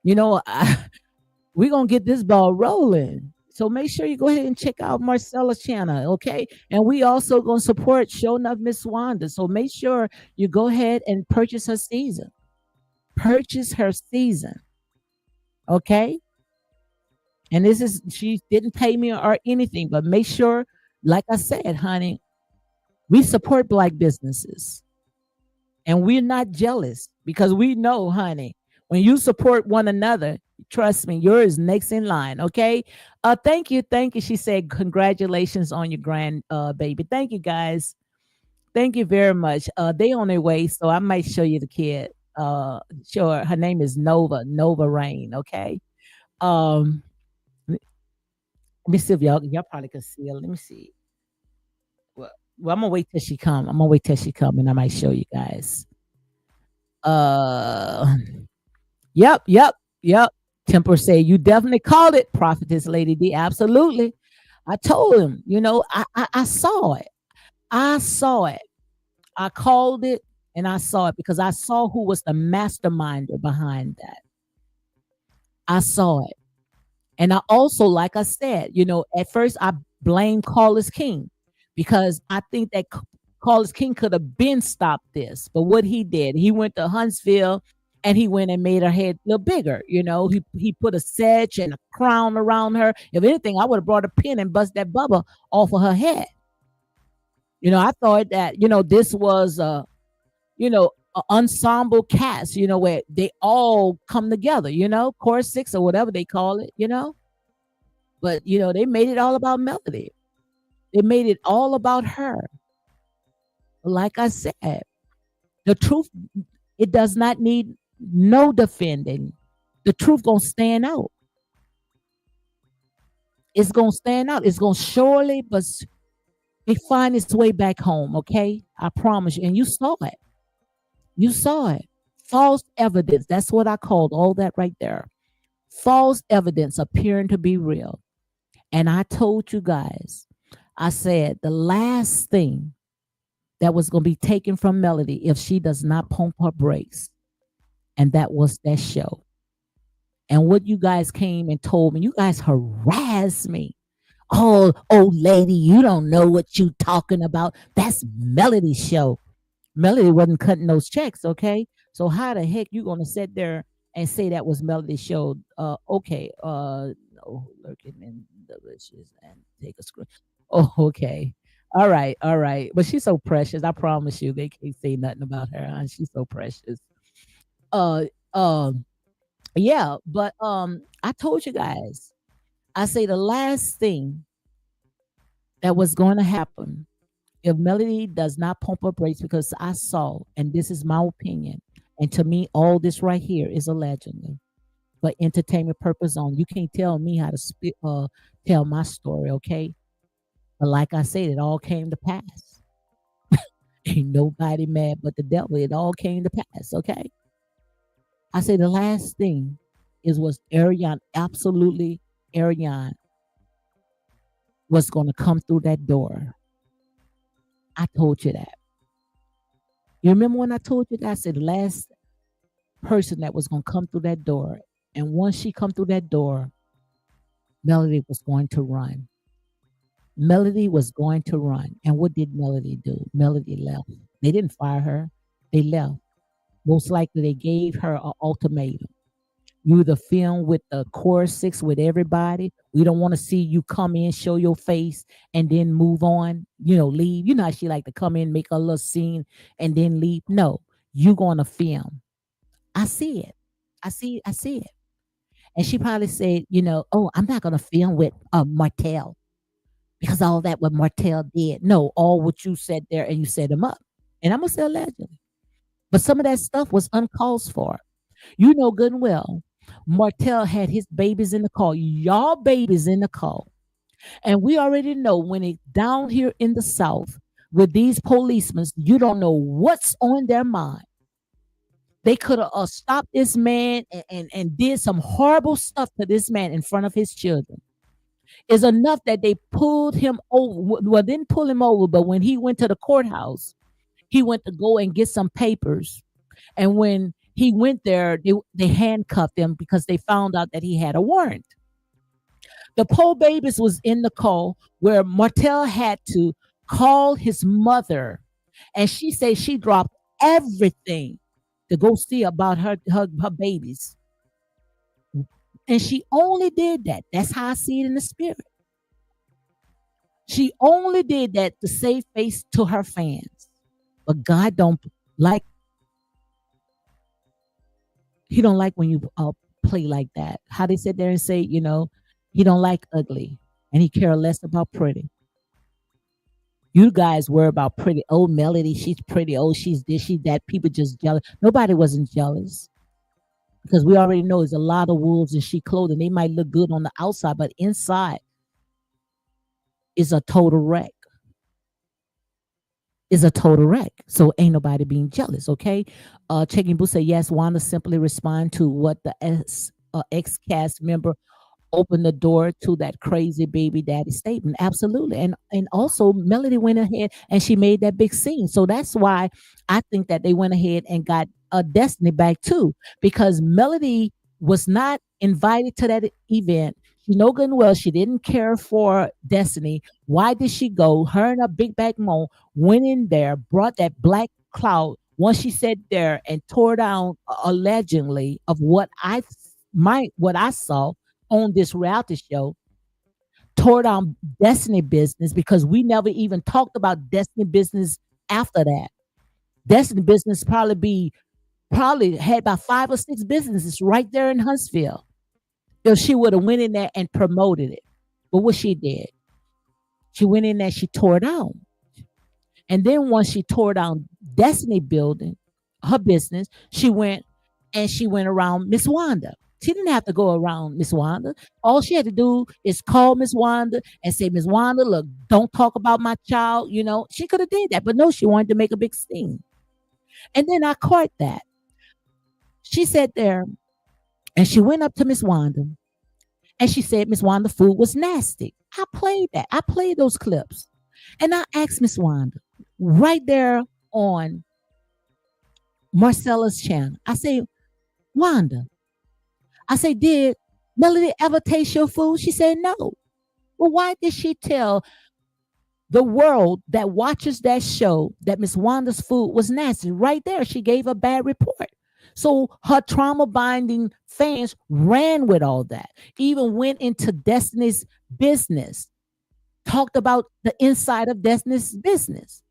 We're going to get this ball rolling. So make sure you go ahead and check out Marcella's channel, okay? And we also going to support Show Enough Miss Wanda. So make sure you go ahead and purchase her season. Purchase her season, okay? And she didn't pay me or anything, but make sure, like I said, honey, we support Black businesses. And we're not jealous because we know, honey, when you support one another, trust me, yours next in line, okay? Thank you. She said, congratulations on your grand baby. Thank you, guys. Thank you very much. They on their way, so I might show you the kid. Sure, her name is Nova Rain, okay? Let me see if y'all probably can see it. Let me see. Well, I'm gonna wait till she come. And I might show you guys. Yep. Temper say you definitely called it, Prophetess Lady D. Absolutely. I told him, I saw it. I called it and I saw it because I saw who was the masterminder behind that. I saw it. And I also, like I said, at first I blamed Carlos King because I think that Carlos King could have been stopped this. But what he did, he went to Huntsville and he went and made her head a little bigger. He put a sedge and a crown around her. If anything, I would have brought a pin and bust that bubble off of her head. I thought that, this was ensemble cast, where they all come together, chorus six or whatever they call it. But they made it all about Melody. They made it all about her. Like I said, the truth, it does not need no defending. The truth gonna stand out. It's gonna stand out. It's gonna surely, but it find its way back home. Okay, I promise you. And you saw it. You saw it. False evidence. That's what I called all that right there. False evidence appearing to be real. And I told you guys, I said the last thing that was going to be taken from Melody if she does not pump her brakes, and that was that show. And what you guys came and told me, you guys harassed me. Oh, old lady, you don't know what you talking about. That's Melody's show. Melody wasn't cutting those checks, okay? So how the heck you gonna sit there and say that was Melody's show? Okay. No, lurking and delicious and take a screen. Oh, okay. All right, all right. But she's so precious. I promise you, they can't say nothing about her. Huh? She's so precious. Uh, um, yeah. But I told you guys. I say the last thing that was going to happen if Melody does not pump her brakes, because I saw, and this is my opinion, and to me, all this right here is allegedly for entertainment purpose only. You can't tell me how to tell my story, okay? But like I said, it all came to pass. Ain't nobody mad but the devil. It all came to pass, okay? I say the last thing is was Arion, absolutely Arion was going to come through that door. I told you that. You remember when I told you that? I said the last person that was going to come through that door. And once she come through that door, Melody was going to run. Melody was going to run. And what did Melody do? Melody left. They didn't fire her. They left. Most likely they gave her an ultimatum. You either film with the chorus six with everybody. We don't want to see you come in, show your face, and then move on, leave. You know how she like to come in, make a little scene, and then leave. No, you going to film. I see it. I see it. And she probably said, oh, I'm not going to film with Martell because all that what Martell did. No, all what you said there and you set him up. And I'm going to say allegedly. But some of that stuff was uncalled for. You know good and well, Martell had his babies in the car, y'all babies in the car. And we already know when it down here in the South with these policemen, you don't know what's on their mind. They could have stopped this man and did some horrible stuff to this man in front of his children. It's enough that they pulled him over. Well, didn't pull him over, but when he went to the courthouse, he went to go and get some papers. And when he went there, they handcuffed him because they found out that he had a warrant. The poor babies was in the car where Martell had to call his mother, and she said she dropped everything to go see about her babies. And she only did that. That's how I see it in the spirit. She only did that to save face to her fans. But God don't like, he don't like when you play like that. How they sit there and say, he don't like ugly and he care less about pretty. You guys worry about pretty. Oh, Melody, she's pretty. Oh, she's this, she's that. People just jealous. Nobody wasn't jealous because we already know there's a lot of wolves in sheep clothing. They might look good on the outside, but inside is a total wreck. Is a total wreck. So ain't nobody being jealous, okay? Checking Boo said, yes, Wanda simply respond to what the ex-cast member opened the door to that crazy baby daddy statement. Absolutely. And also Melody went ahead and she made that big scene. So that's why I think that they went ahead and got Destiny back too, because Melody was not invited to that event. She know good and well she didn't care for Destiny. Why did she go? Her and her big back mom went in there, brought that black cloud. Once she sat there and tore down allegedly of what I saw on this reality show, tore down Destiny business because we never even talked about Destiny business after that. Destiny business probably had about 5 or 6 businesses right there in Huntsville. If she would have went in there and promoted it. But what she did, she went in there, she tore down. And then once she tore down Destiny building, her business, she went around Miss Wanda. She didn't have to go around Miss Wanda. All she had to do is call Miss Wanda and say, Miss Wanda, look, don't talk about my child. She could have did that, but no, she wanted to make a big scene. And then I caught that. She sat there and she went up to Miss Wanda and she said Miss Wanda food was nasty. I played that. I played those clips. And I asked Miss Wanda right there on Marcella's channel. I say, Wanda, I say, did Melody ever taste your food? She said no. Well, why did she tell the world that watches that show that Miss Wanda's food was nasty? Right there, she gave a bad report. So her trauma binding fans ran with all that, even went into Destiny's business, talked about the inside of Destiny's business,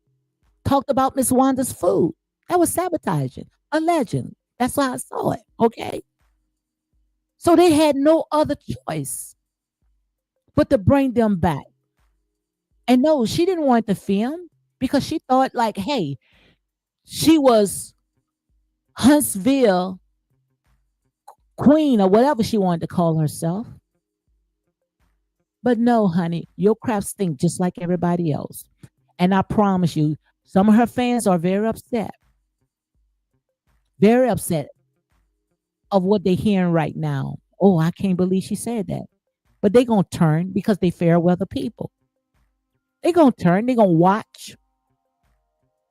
talked about Miss Wanda's food. That was sabotaging, a legend. That's how I saw it. Okay. So they had no other choice but to bring them back. And no, she didn't want to film because she thought, like, hey, she was Huntsville queen or whatever she wanted to call herself. But no, honey, your crap stink just like everybody else. And I promise you, some of her fans are very upset of what they're hearing right now. Oh, I can't believe she said that. But they're going to turn because they fair weather people. They're going to turn, they're going to watch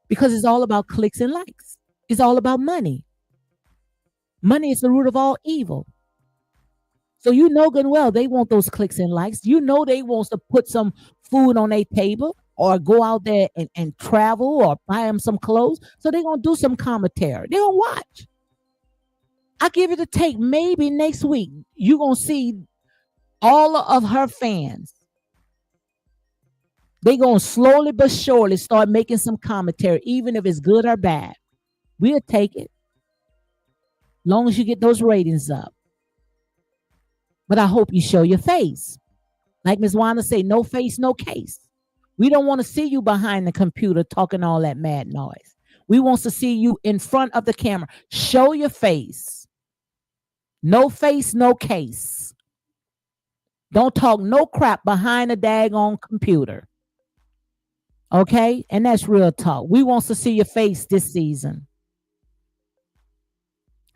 because it's all about clicks and likes. It's all about money. Money is the root of all evil. So you know good and well they want those clicks and likes. You know they want to put some food on their table or go out there and travel or buy them some clothes. So they're going to do some commentary. They're going to watch. I give it a take. Maybe next week you're going to see all of her fans. They're going to slowly but surely start making some commentary, even if it's good or bad. We'll take it. Long as you get those ratings up. But I hope you show your face. Like Ms. Wanda say, no face, no case. We don't want to see you behind the computer talking all that mad noise. We want to see you in front of the camera. Show your face. No face, no case. Don't talk no crap behind the daggone computer. Okay? And that's real talk. We want to see your face this season.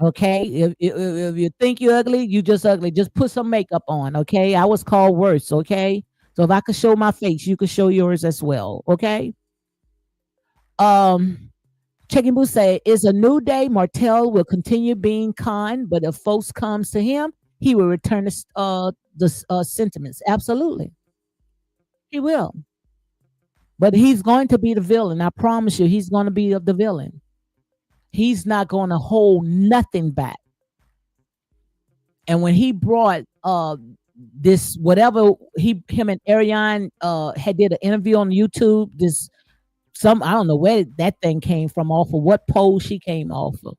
Okay, if you think you're ugly, you just ugly. Just put some makeup on. Okay, I was called worse. Okay, so if I could show my face, you could show yours as well. Okay. Checking Boo say it's a new day. Martell will continue being kind, but if folks comes to him, he will return the sentiments. Absolutely, he will. But he's going to be the villain. I promise you, he's going to be the villain. He's not going to hold nothing back. And when he brought this whatever him and Arion had did an interview on YouTube, I don't know where that thing came from, off of what pole she came off of.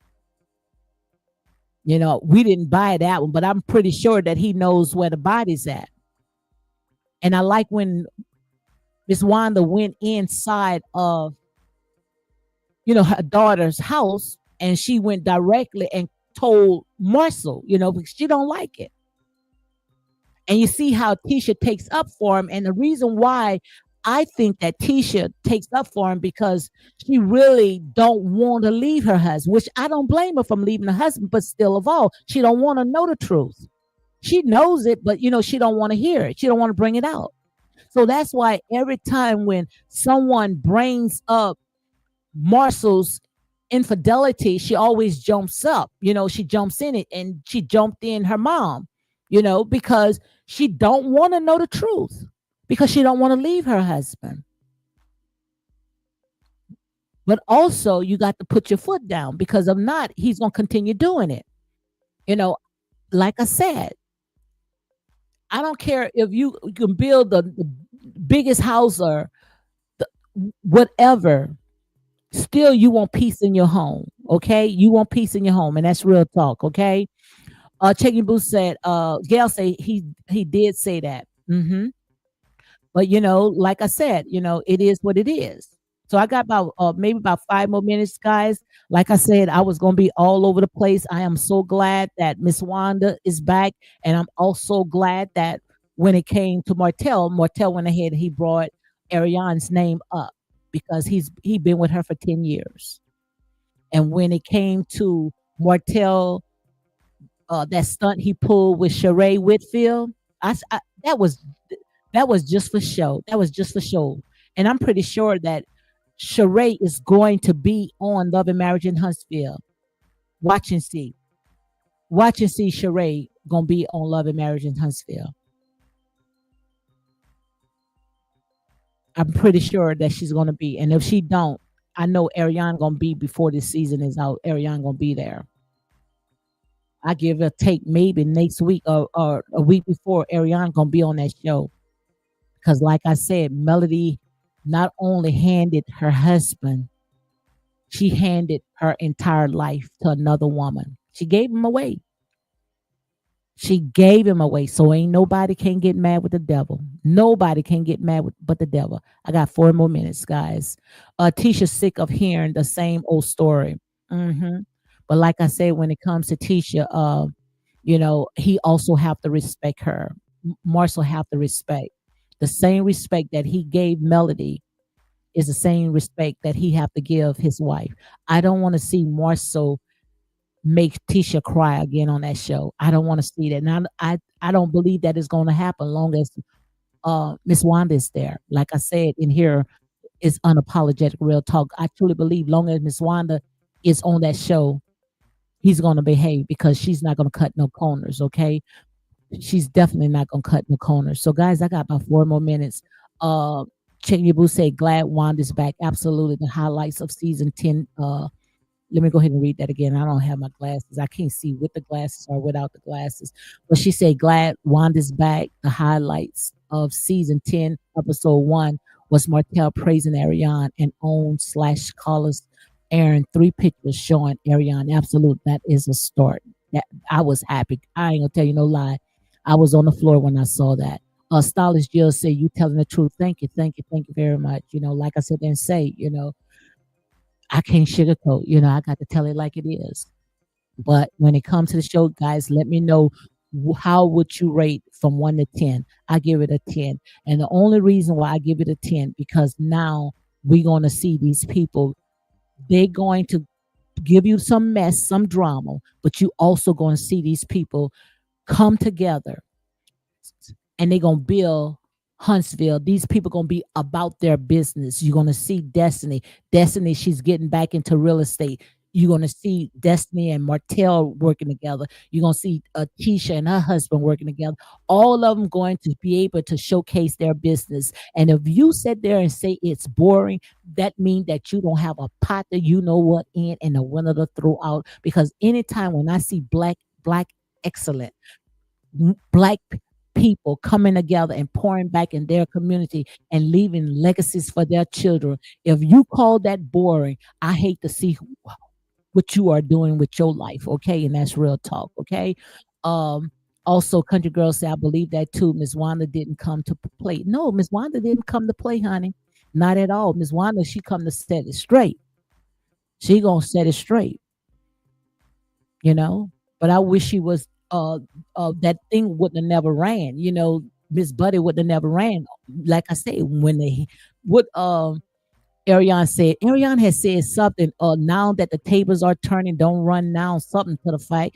We didn't buy that one, but I'm pretty sure that he knows where the body's at. And I like when Miss Wanda went inside of her daughter's house, and she went directly and told Marcel, because she don't like it. And you see how Tisha takes up for him. And the reason why I think that Tisha takes up for him, because she really don't want to leave her husband, which I don't blame her from leaving her husband, but still of all, she don't want to know the truth. She knows it, but she don't want to hear it. She don't want to bring it out. So that's why every time when someone brings up Marcel's infidelity, she always jumps up. She jumps in it, and she jumped in her mom, because she don't want to know the truth, because she don't want to leave her husband. But also you got to put your foot down, because if not, he's going to continue doing it. Like I said, I don't care if you can build the biggest house or whatever. Still, you want peace in your home, okay? You want peace in your home, and that's real talk, okay? Checking Booth said, Gail say he did say that. But like I said, it is what it is. So I got about maybe about 5 more minutes, guys. Like I said, I was gonna be all over the place. I am so glad that Miss Wanda is back, and I'm also glad that when it came to Martell went ahead and he brought Arion's name up because he been with her for 10 years. And when it came to Martell, that stunt he pulled with Sheree Whitfield, that was just for show. That was just for show. And I'm pretty sure that Sheree is going to be on Love and Marriage in Huntsville. Watch and see. Watch and see Sheree gonna be on Love and Marriage in Huntsville. I'm pretty sure that she's gonna be. And if she don't, I know Ariane gonna be before this season is out. Ariane gonna be there. I give it a take maybe next week or a week before Ariane gonna be on that show. Because like I said, Melody not only handed her husband, she handed her entire life to another woman. She gave him away. She gave him away. So ain't nobody can get mad with the devil. Nobody can get mad with but the devil. I got 4 more minutes, guys. Tisha's sick of hearing the same old story. hmm But like I said, when it comes to Tisha, he also have to respect her. Marshall have to respect the same respect that he gave Melody is the same respect that he have to give his wife. I don't want to see Marshall make Tisha cry again on that show. I don't want to see that. Now I don't believe that is going to happen long as Miss Wanda is there. Like I said in here, is unapologetic real talk. I truly believe long as Miss Wanda is on that show, he's going to behave because she's not going to cut no corners. Okay, she's definitely not going to cut no corners. So guys, I got about 4 more minutes. Uh, Check your boo say glad Wanda's back. Absolutely, the highlights of season 10. Let me go ahead and read that again. I don't have my glasses. I can't see with the glasses or without the glasses. But she said, glad Wanda's back. The highlights of season 10, episode 1 was Martell praising Ariane and own slash Carlos Aaron. 3 pictures showing Ariane. Absolute. That is a start. That I was happy. I ain't gonna tell you no lie. I was on the floor when I saw that. Stylish Jill said, you telling the truth. Thank you, thank you, thank you very much. Like I said and say, I can't sugarcoat. I got to tell it like it is. But when it comes to the show, guys, let me know how would you rate from 1 to 10. I give it a 10. And the only reason why I give it a 10 because now we're going to see these people. They're going to give you some mess, some drama, but you also going to see these people come together and they're going to build Huntsville. These people going to be about their business. You're going to see Destiny. Destiny, she's getting back into real estate. You're going to see Destiny and Martell working together. You're going to see Tisha and her husband working together. All of them going to be able to showcase their business. And if you sit there and say it's boring, that means that you don't have a pot that you know what in and a winner to throw out. Because anytime when I see black excellent, black people coming together and pouring back in their community and leaving legacies for their children. If you call that boring, I hate to see what you are doing with your life, okay? And that's real talk, okay? Um, Also, Country Girl said, I believe that too. Miss Wanda didn't come to play. No, Miss Wanda didn't come to play, honey. Not at all. Miss Wanda, she come to set it straight. She gonna set it straight, you know. But I wish she was that thing wouldn't have never ran, Miss Buddy wouldn't have never ran. Like I said, when they what Ariane said, Ariane has said something, now that the tables are turning, don't run now, something to the fight.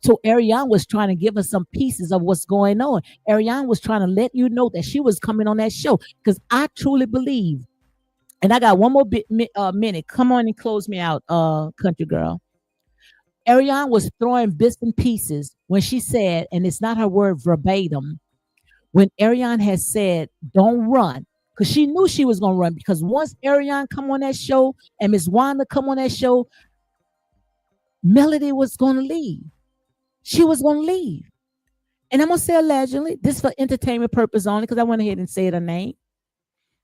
So Ariane was trying to give us some pieces of what's going on. Ariane was trying to let you know that she was coming on that show. Because I truly believe, and I got one more minute. Come on and close me out, country girl. Ariane was throwing bits and pieces when she said, and it's not her word verbatim, when Ariane has said, don't run, because she knew she was going to run, because once Ariane come on that show and Miss Wanda come on that show, Melody was going to leave. She was going to leave. And I'm going to say allegedly, this for entertainment purpose only, because I went ahead and said her name,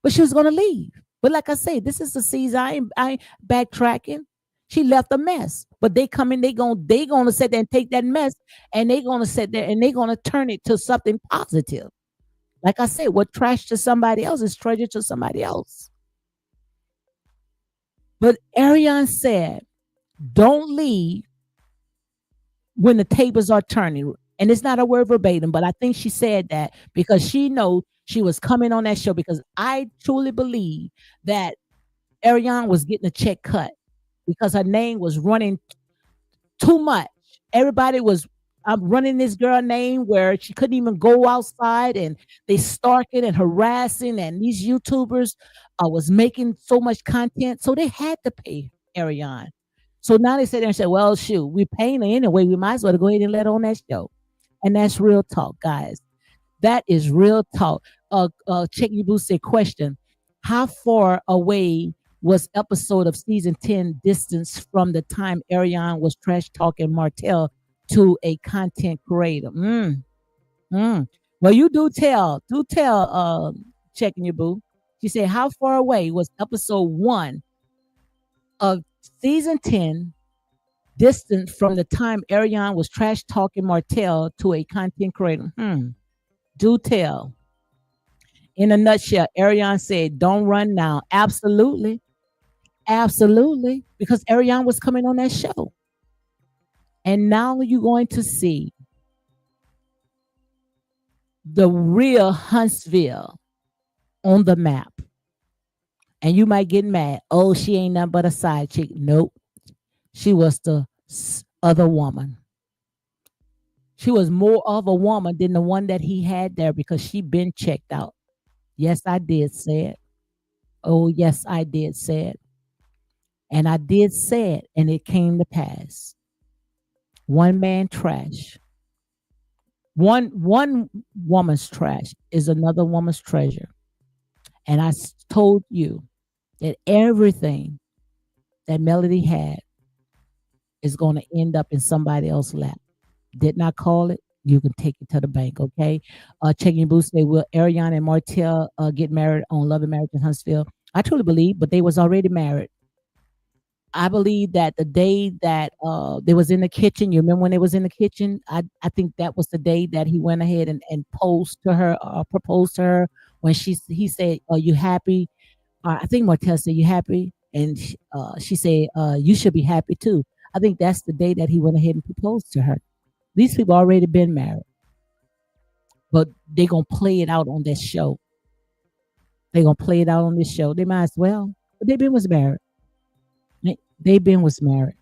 but she was going to leave. But like I say, this is the season. I ain't backtracking. She left a mess. But they come in, they gonna sit there and take that mess and they gonna sit there and they gonna turn it to something positive. Like I said, what trash to somebody else is treasure to somebody else. But Ariane said, don't leave when the tables are turning. And it's not a word verbatim, but I think she said that because she know she was coming on that show because I truly believe that Ariane was getting a check cut because her name was running too much. Everybody was running this girl name where she couldn't even go outside and they stalking and harassing and these YouTubers was making so much content. So they had to pay Ariane. So now they sit there and say, well, shoot, we're paying her anyway. We might as well go ahead and let her on that show. And that's real talk, guys. That is real talk. Check your boost said question. How far away was episode of season 10 distance from the time Ariane was trash talking Martell to a content creator? Mm. Well, you do tell, checking your boo. She said, how far away was episode 1 of season 10 distant from the time Ariane was trash talking Martell to a content creator? Do tell. In a nutshell, Ariane said, don't run now. Absolutely. Absolutely. Because Ariane was coming on that show. And now you're going to see the real Huntsville on the map. And you might get mad. Oh, she ain't nothing but a side chick. Nope. She was the other woman. She was more of a woman than the one that he had there because she been checked out. Yes, I did say it. Oh, yes, I did say it. And I did say it, and it came to pass. One man trash. One woman's trash is another woman's treasure. And I told you that everything that Melody had is going to end up in somebody else's lap. Did not call it. You can take it to the bank, okay? Checking boost today. Will Ariane and Martell get married on Love and Marriage in Huntsville? I truly believe, but they was already married. I believe that the day that they was in the kitchen, you remember when they was in the kitchen? I think that was the day that he went ahead and proposed to her when he said, "Are you happy?" I think Martell said, "You happy?" And she said, "You should be happy too." I think that's the day that he went ahead and proposed to her. These people already been married, but they gonna play it out on this show. They gonna play it out on this show. They might as well. But they been was married. They been was married,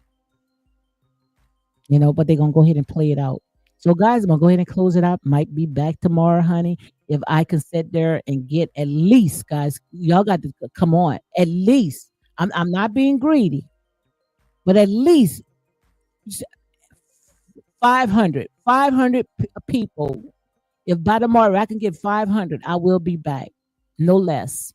but they're gonna go ahead and play it out. So guys, I'm gonna go ahead and close it out. Might be back tomorrow, honey. If I can sit there and get at least, guys, y'all got to come on. At least. I'm not being greedy, but at least 500 people. If by tomorrow I can get 500, I will be back. No less.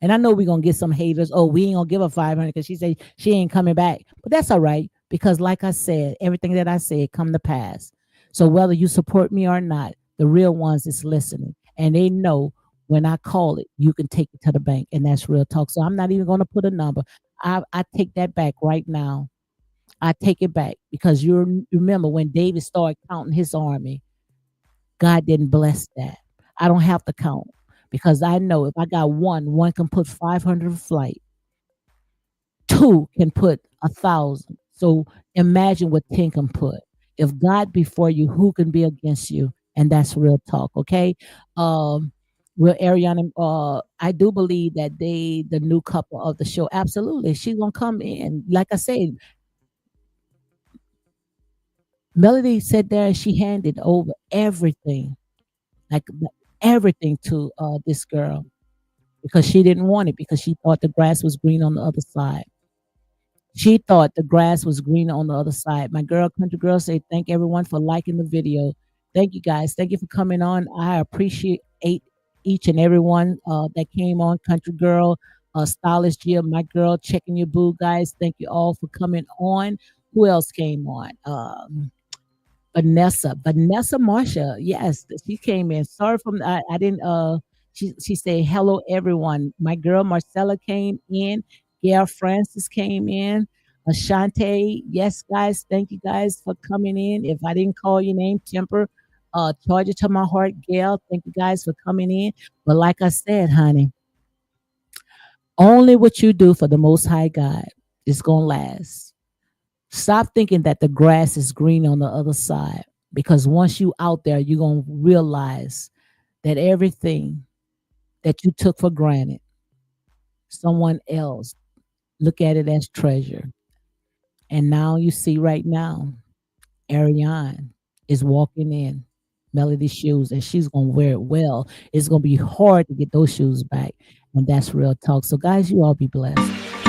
And I know we're gonna get some haters. Oh, we ain't gonna give her 500 because she said she ain't coming back. But that's all right. Because like I said, everything that I said come to pass. So whether you support me or not, the real ones is listening. And they know when I call it, you can take it to the bank. And that's real talk. So I'm not even gonna put a number. I take that back right now. I take it back because you remember when David started counting his army, God didn't bless that. I don't have to count because I know if I got one can put 500 flight, two can put 1,000. So imagine what 10 can put. If God be for you, who can be against you? And that's real talk, okay? Will Ariana, I do believe that the new couple of the show, absolutely, she's gonna come in. Like I said, Melody said there she handed over everything, like everything to this girl because she didn't want it because she thought the grass was green on the other side. She thought the grass was greener on the other side. My girl, Country Girl, say thank everyone for liking the video. Thank you guys. Thank you for coming on. I appreciate each and every one that came on. Country Girl, Stylish Jim, my girl, checking your boo, guys. Thank you all for coming on. Who else came on? Vanessa Marsha. Yes, she came in. Sorry I didn't She said, "Hello, everyone." My girl Marcella came in. Gail Francis came in. Ashante, yes, guys, thank you guys for coming in. If I didn't call your name, temper, charge it to my heart, Gail. Thank you guys for coming in. But like I said, honey, only what you do for the Most High God is gonna last. Stop thinking that the grass is green on the other side, because once you out there, you're gonna realize that everything that you took for granted, someone else look at it as treasure. And now you see right now, Ariane is walking in Melody's shoes and she's gonna wear it well. It's gonna be hard to get those shoes back. And that's real talk. So guys, you all be blessed.